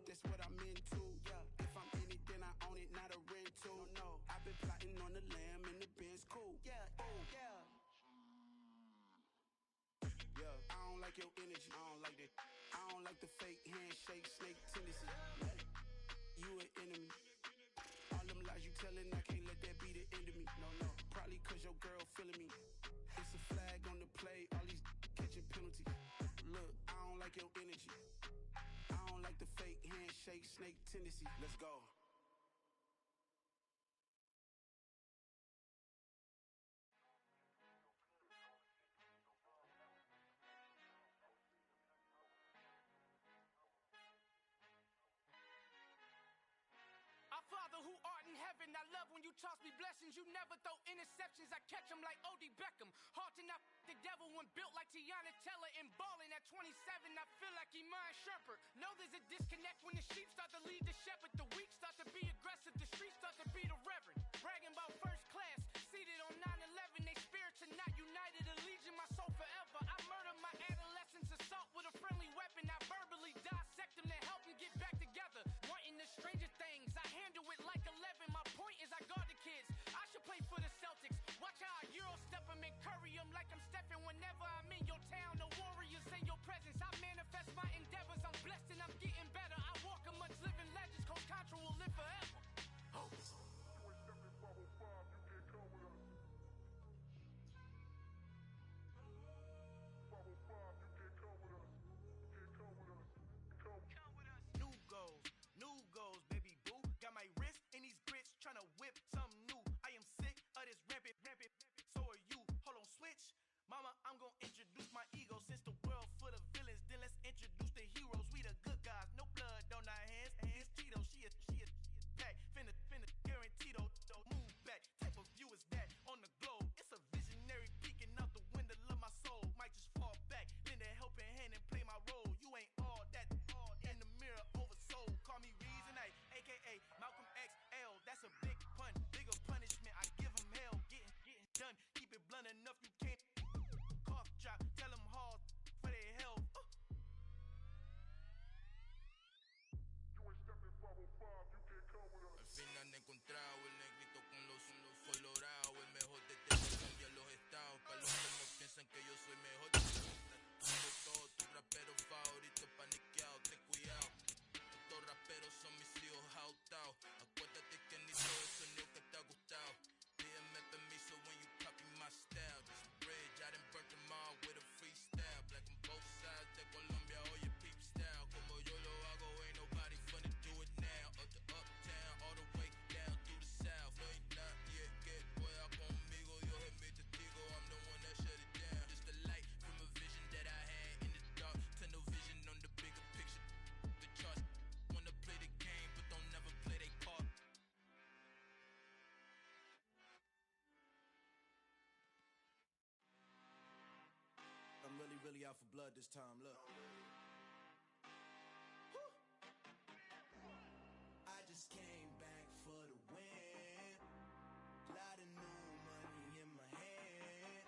That's what I'm into. Yeah, if I'm in it, then I own it, not a rental. No, I've been plotting on the lamb and the Benz cool. Yeah, oh yeah. Yeah, I don't like your energy. I don't like that. I don't like the fake handshake, snake tendency. You an enemy. All them lies you telling, I can't let that be the end of me. No, no. Probably cause your girl feeling me. It's a flag on the play, all these catching penalties. Look, I don't like your energy. I don't like the fake handshake, snake tendency. Let's go. Our Father who art in heaven, I love when you toss me blessings. You never throw interceptions, I catch them like O.D. Beckham. Hard to not the devil when built like Tiana Teller and balling at 27. I feel like Iman Shumpert. Know there's a disconnect when the sheep start to lead the shepherd. The weak start to be aggressive, the streets start to be the reverend. Bragging about first class, seated on 9/11. They spirits are not united, a legion, my soul forever. I murder my adolescence, assault with a friendly weapon. I verbally dissect them to help them get back together. Wanting the stranger things, I handle it like 11. My point is I guard the kids. I should play for the Celtics. Watch how I Euro step them and curry them like I'm Stephen. Whenever I'm in your town, the warriors in your presence. I manifest my endeavors. I'm blessed and I'm getting better. I walk amongst living legends. Coach Contra will live forever. Oh. New goals, baby boo. Got my wrist in these grits, tryna whip something new. I am sick of this rampant. So are you. Hold on, switch. Mama, I'm gonna introduce my ego. Since the world full of villains, then let's introduce the heroes. We the good guys, no blood on our hands. Hands Tito, she a pack. Finna, guaranteed. Move back. Type of view is that on the globe? It's a visionary peeking out the window of my soul. Might just fall back, lend a helping hand and play my role. You ain't all that. In the mirror, oversold. Call me Reason A, aka Malcolm XL. That's a big pun, bigger punishment. I give him hell, getting done. Keep it blunt enough, you can't. Cough drop, tell them hard for their health. Al fin han encontrado el negrito con los colorados, el mejor de Colombia, los estados. Para los que no piensan que yo soy mejor, tengo todo, tu rapero favorito paniqueado, ten cuidado. Estos raperos son mis hijos jautados. Acuérdate que ni todo eso ni lo que te ha gustado. Pídeme permiso when you copy my style. This bridge, I done burnt them all with a freestyle. Black on both sides de Colombia, oye peep style. Como yo lo hago, ain't nobody funny do it now. Up to uptown, all the way down through the south. No hay nadie que pueda conmigo, Dios es mi testigo. I'm the one that shut it down. Just the light from a vision that I had in the dark. Tunnel vision on the bigger picture. The charts wanna play the game, but don't never play their part. I'm really out for blood this time, look. I just came back for the win. Lot of new money in my hand.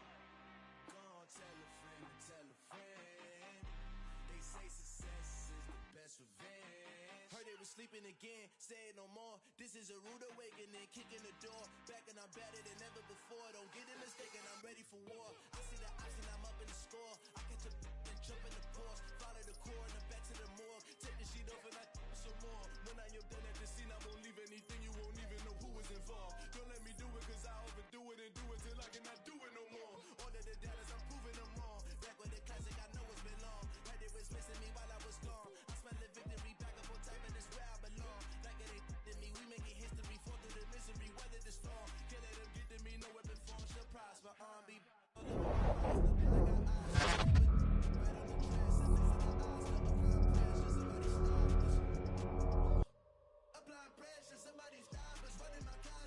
Gonna tell a friend to tell a friend. They say success is the best revenge. Heard they was sleeping again, say it no more. This is a rude awakening, kicking the door. Back and I'm better than ever before. Don't get it mistaken, I'm ready for war. I see the option, I'm up in the score. I catch a and jump in the Porsche. Follow the core and the back to the morgue. Take the sheet off and I some more. When I am done at the scene, I won't leave anything. You won't even know who was involved. Don't let me do it, cause I overdo it and do it till I cannot do it no more. All of the doubters, I'm proving them wrong. Back with the classic, I know it's been long. Heard they was missing me while I was gone. I smell the victory, back up on time, and it's where I belong. Like it ain't to me, we making history. Fall through the misery, weather the storm. Can't let them get to me, no weapon form shall prosper. Be applying pressure, somebody stop us, running my car.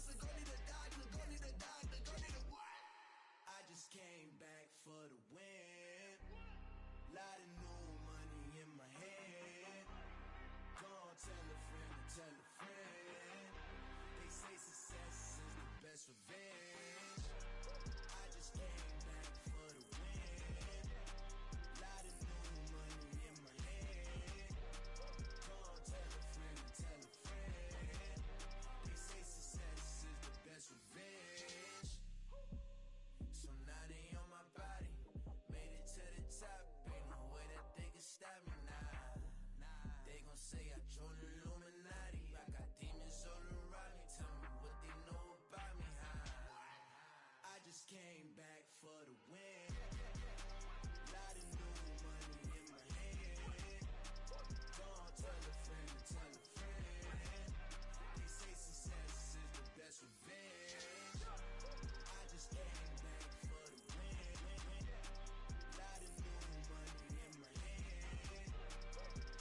on Illuminati. I got demons all around me. Tell me what they know about me. I just came back for the win. Lot of new money in my hand. Gonna tell a friend to tell a friend. They say success is the best revenge. I just came back for the win. Lot of new money in my hand.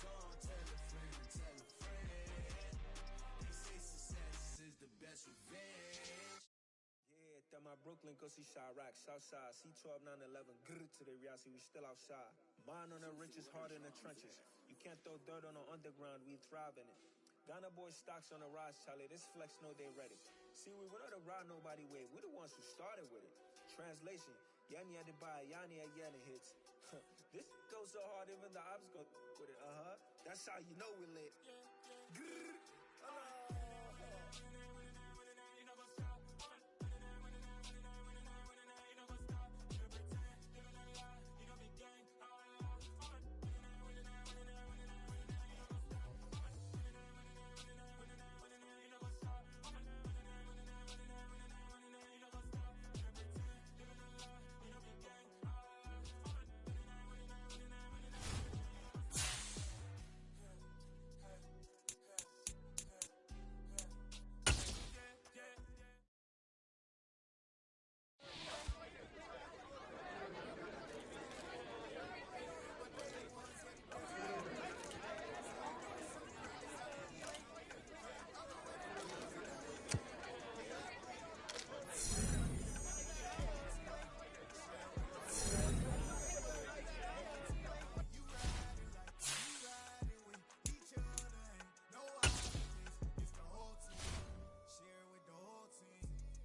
Gonna tell a friend to tell a friend. They say success is the best revenge. Yeah, that my Brooklyn, go see Chirac, Southside, C12, 911, grrr to the reality, we still outside. Mine on the richest, heart in the trenches. You can't throw dirt on the underground, we thrive in it. Ghana boy stocks on the rise, Charlie, this flex know they ready. See, we not to ride nobody way, we the ones who started with it. Translation, Yani had to buy, Yani had Yana hits. This goes so hard, even the ops go with it, That's how you know we lit. Grrr.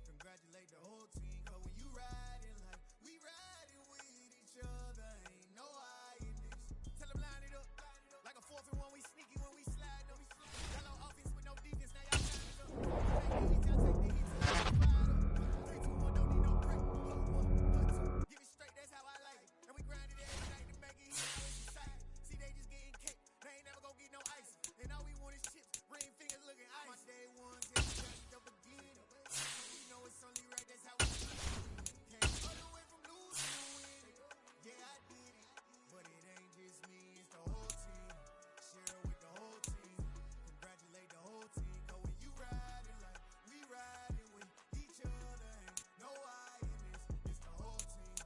Congratulate the whole team, cause when you riding like we riding with each other, ain't no hiding this. Tell them line it up, like a 4th and 1, we sneaky when we slide up. Got no offense with no defense, now y'all line it up. Make the hits, y'all take the hits, and y'all fire up. 3, 2, 1, don't need no break. Give it straight, that's how I like it. And we grind it every night to make it hit, now it's exciting. See, they just getting cake, they ain't never gonna get no ice. And all we want is chips, ring fingers looking ice. My day ones, yeah, just the beginning. Know it's only right, that's how we do it. Came all the way from losing to winning. Yeah, I did it, but it ain't just me, it's the whole team. Share with the whole team. Congratulate the whole team. Cause when you riding like we riding with each other, ain't no hiding this. It's the whole team.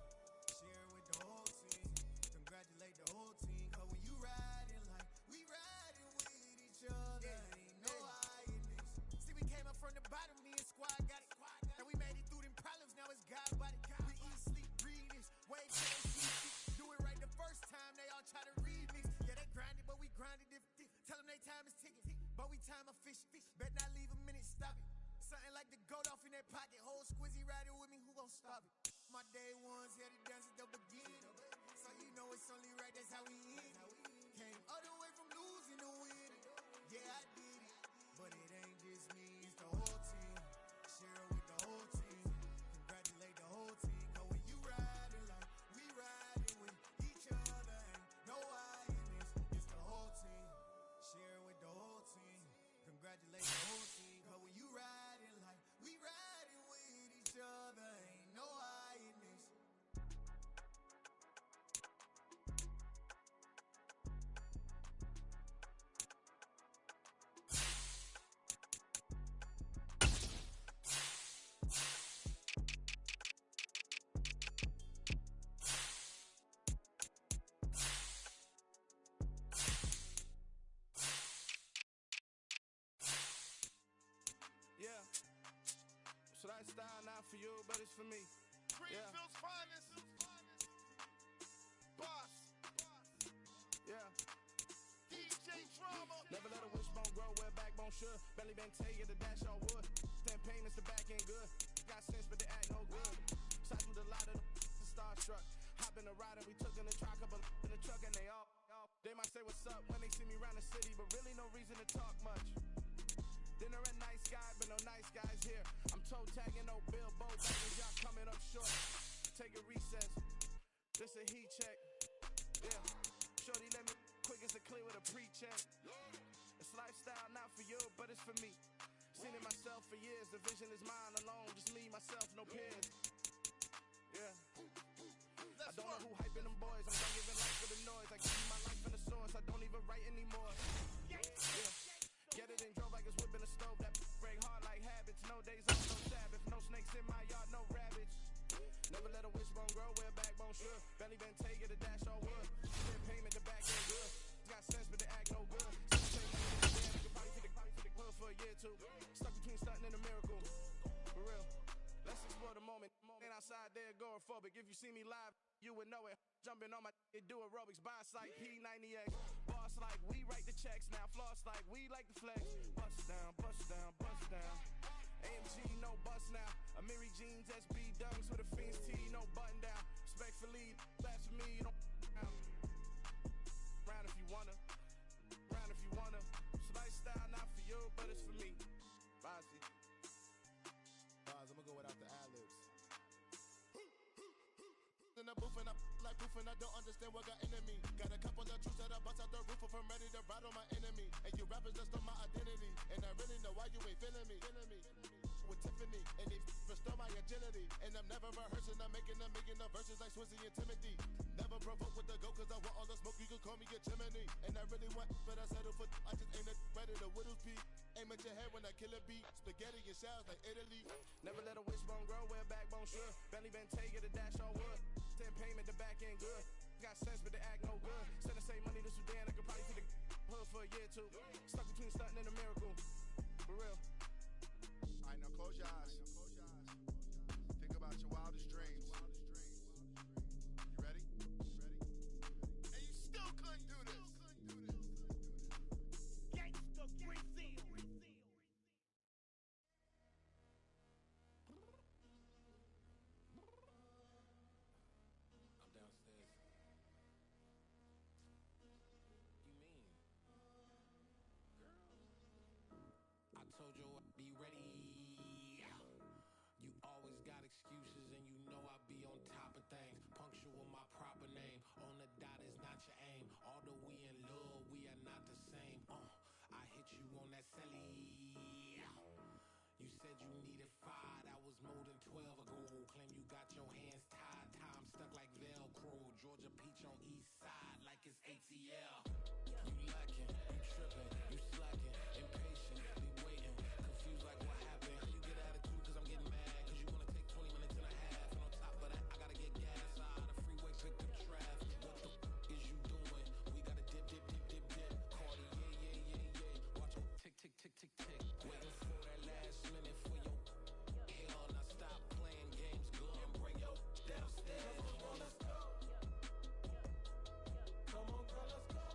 Share with the whole team. Congratulate the whole team. Cause when you riding like we riding with each other, ain't no hiding this. See, we came up from the bottom, me and squad got it. And we made it through them problems, now it's God body. We eat, sleep, breathe this. Wave do it right the first time, they all try to remix. Yeah, they grinded, but we grinded different. Tell them they time is ticking, but we time a fish. Bet not leave a minute, stop it. Something like the goat off in that pocket. Whole squizzy riding with me, who gon' stop it? My day ones had to dance at the beginning. So you know it's only right, that's how we end. Came all the way from losing to winning. Yeah, I did it, but it ain't just me, it's the whole team. Share with the whole team. Congratulate the whole team. Cause when you riding like we riding with each other, ain't no hiding this. It's the whole team. Share with the whole team. Congratulate the whole team. Cause when you riding like we riding with each other, ain't no hiding this. Yeah. So that style not for you, but it's for me. Greenfield's finest. Boss. Yeah. DJ Drama. Never let a wishbone grow where a backbone should. Belly been tell you the dash all wood. Then payments the back end good. Got sense, but they act no good. Side through the lot of the starstruck. Hop in the ride and we took in the truck up in the truck and they all. They might say what's up when they see me around the city, but really no reason to talk much. Dinner at nice guy, but no nice guys here. I'm toe tagging no billboard bangers, y'all coming up short. Take a recess. This a heat check. Yeah. Shorty let me quick as a clear with a pre-check. It's like for me. Seen it myself for years, the vision is mine alone, just me, myself, no peers. Yeah. I don't know who hyping them boys, I'm done giving life for the noise. I give you my life in the source, I don't even write anymore. Yeah. Get it and drove like it's whipping a stove, that break hard like habits. No days off, no Sabbath, no snakes in my yard, no rabbits. Never let a wishbone grow where a backbone should. Belly been take it, a dash all wood. Spend payment, the back ain't good. Got sense, but they act no good. Hood for a year or two. Stuck between stunting and a miracle. For real. Let's explore the moment. Ain't outside there agoraphobic. If you see me live, you would know it. Jumping on my do aerobics. Buy site P90X. Boss like we write the checks. Now floss like we like the flex. Bust down, bust down, bust down. AMG, no bust now. Amiri jeans, SB dunks with a Fiends tee, no button down. Respectfully, that's for me, you don't down. Round if you wanna. Round if you wanna. It's lifestyle, not for you, but it's for me. Bossy. Bars, I'ma go without the ad-libs. In the booth and I like proof and I don't understand what got into me. Got a couple of truths that I bust out the roof if I'm ready to ride on my enemy. And you rappers just on my identity. And I really know why you ain't feeling me. With Tiffany and they restore my agility. And I'm never rehearsing, I'm making the verses like Swizzy and Timothy. Never provoke with the go cause I want all the smoke, you can call me a chimney. And I really want, but I settle for I just aim it better the Whittles peak. Aim at your head when I kill a beat. Spaghetti and shells like Italy. Never let a wishbone grow where a backbone should. Belly been take it, a dash all wood. Send payment, the back ain't good. Got sense, but they act no good. Send the same money to Sudan, I could probably see the hood for a year or two. Stuck between stunting and a miracle. For real. Alright, now close your eyes. Think about your wildest dreams. You ready? And you still couldn't do this. Gangsta Brazil. I'm downstairs. You mean? Girl. I told you I'd be ready. You always got excuses and you know I be on top of things. Punctual my proper name. On the dot is not your aim. Although we in love, we are not the same. I hit you on that celly. You said you needed 5, that was more than 12 ago. Claim you got your hands tied, time stuck like Velcro. Georgia Peach on east side like it's ATL. You lacking, you tripping, you slacking, impatient, be waiting, confused like what happened. You get attitude cause I'm getting mad, cause you wanna take 20 minutes and a half. And on top of that, I gotta get gas out of freeway, pick up traffic. What the is you doing? We gotta dip, dip, dip, dip, dip. Cardi, yeah. Watch your tick, tick, tick, tick, tick. Waiting for that last minute for your hell. Now stop playing games, go and bring your downstairs. Come on, let's go. Come on, girl, let's go.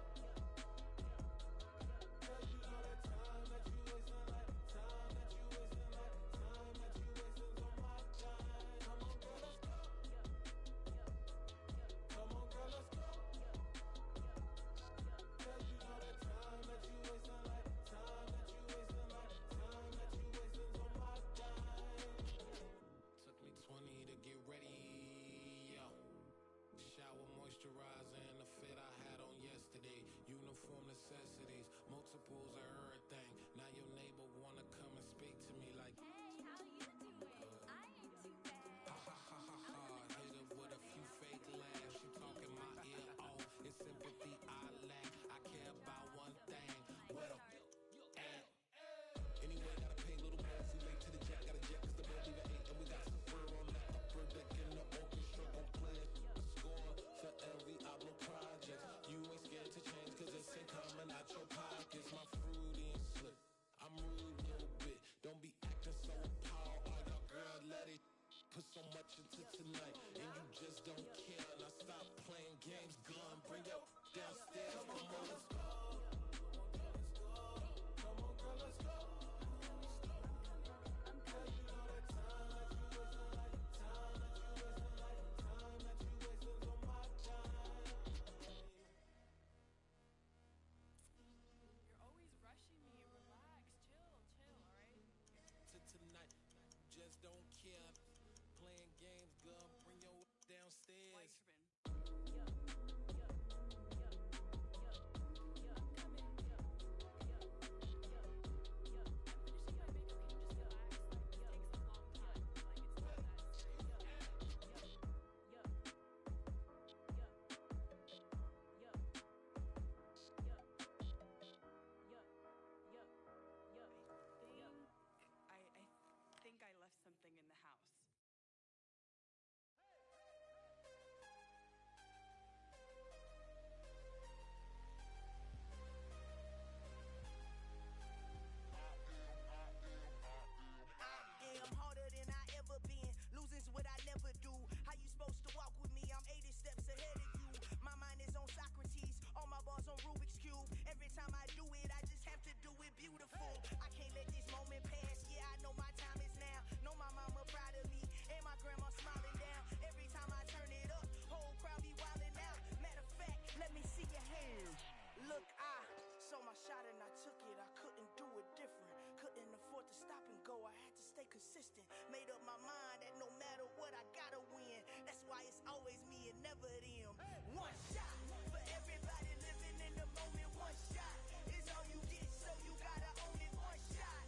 consistent. Made up my mind that no matter what, I gotta win. That's why it's always me and never them. One shot for everybody living in the moment. One shot is all you get, so you gotta own it. One shot.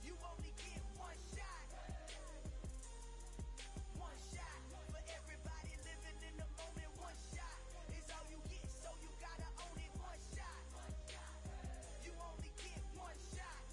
You only get one shot. One shot for everybody living in the moment. One shot is all you get, so you gotta own it. One shot. You only get one shot.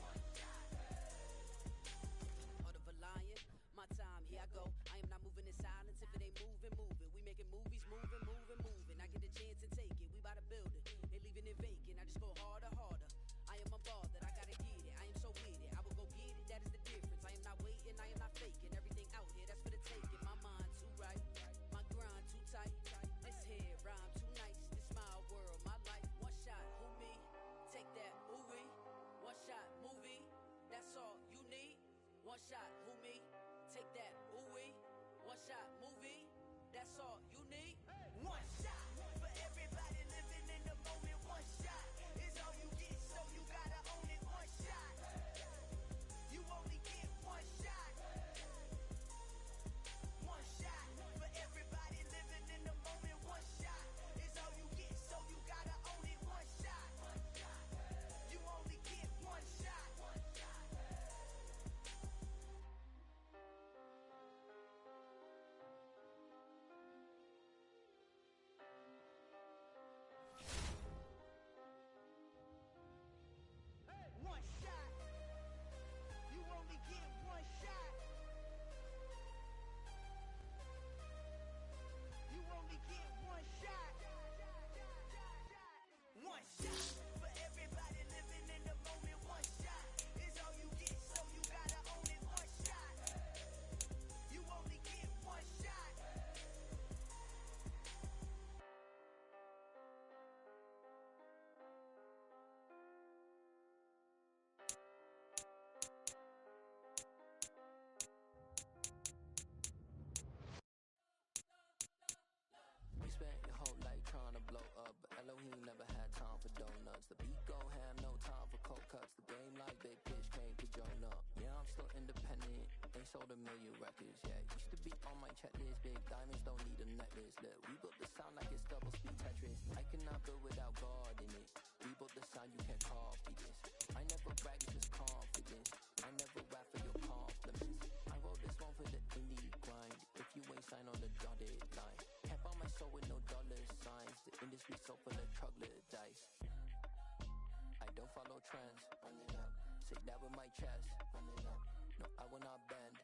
Heart of a lion, my time, here I go. I am not moving in silence. If it ain't moving, moving. We making movies, moving, moving, moving. I get the chance and take it. We bout to build it. Ain't leaving it vacant. I just go harder, harder. I am a ball that I gotta get it. I am so with it. I will go get it. That is the difference. I am not waiting. I am not faking. Everything out here, that's for the taking. My mind too right. My grind too tight. This head rhyme too nice. This my world, my life. One shot, who me? Take that, ooh wee. One shot, movie. That's all you need. One shot, who me? Take that, ooh wee. One shot, movie. That's all you need. One shot for everybody living in the moment. One shot is all you get, so you gotta own it. One shot. You only get one shot. One shot for everybody living in the moment. One shot is all you get, so you gotta own it. One shot. You only get one shot. One shot. You only get one shot. You only get one shot. One shot for everybody living in the moment. One shot is all you get, so you gotta own it. One shot. You only get one shot. We spent your whole life trying to blow up, but Elohim never had time for donuts. The beat go ham, no time for cold cuts. The game like big pitch came to Jonah. Yeah, I'm still independent. They sold 1 million records. Yeah, used to be on my checklist. Big diamonds don't need a necklace. Look, we built the sound like it's double speed Tetris. I cannot build without God in it. We built the sound, you can't copy this. I never brag, it's just confidence. I never rap for your compliments. I wrote this one for the indie grind. If you ain't signed on the dotted line, can't buy my soul with no dollar signs. The industry so full of troglodytes. I don't follow trends. Run it up. Say that with my chest. Run it up. No, I will not bend.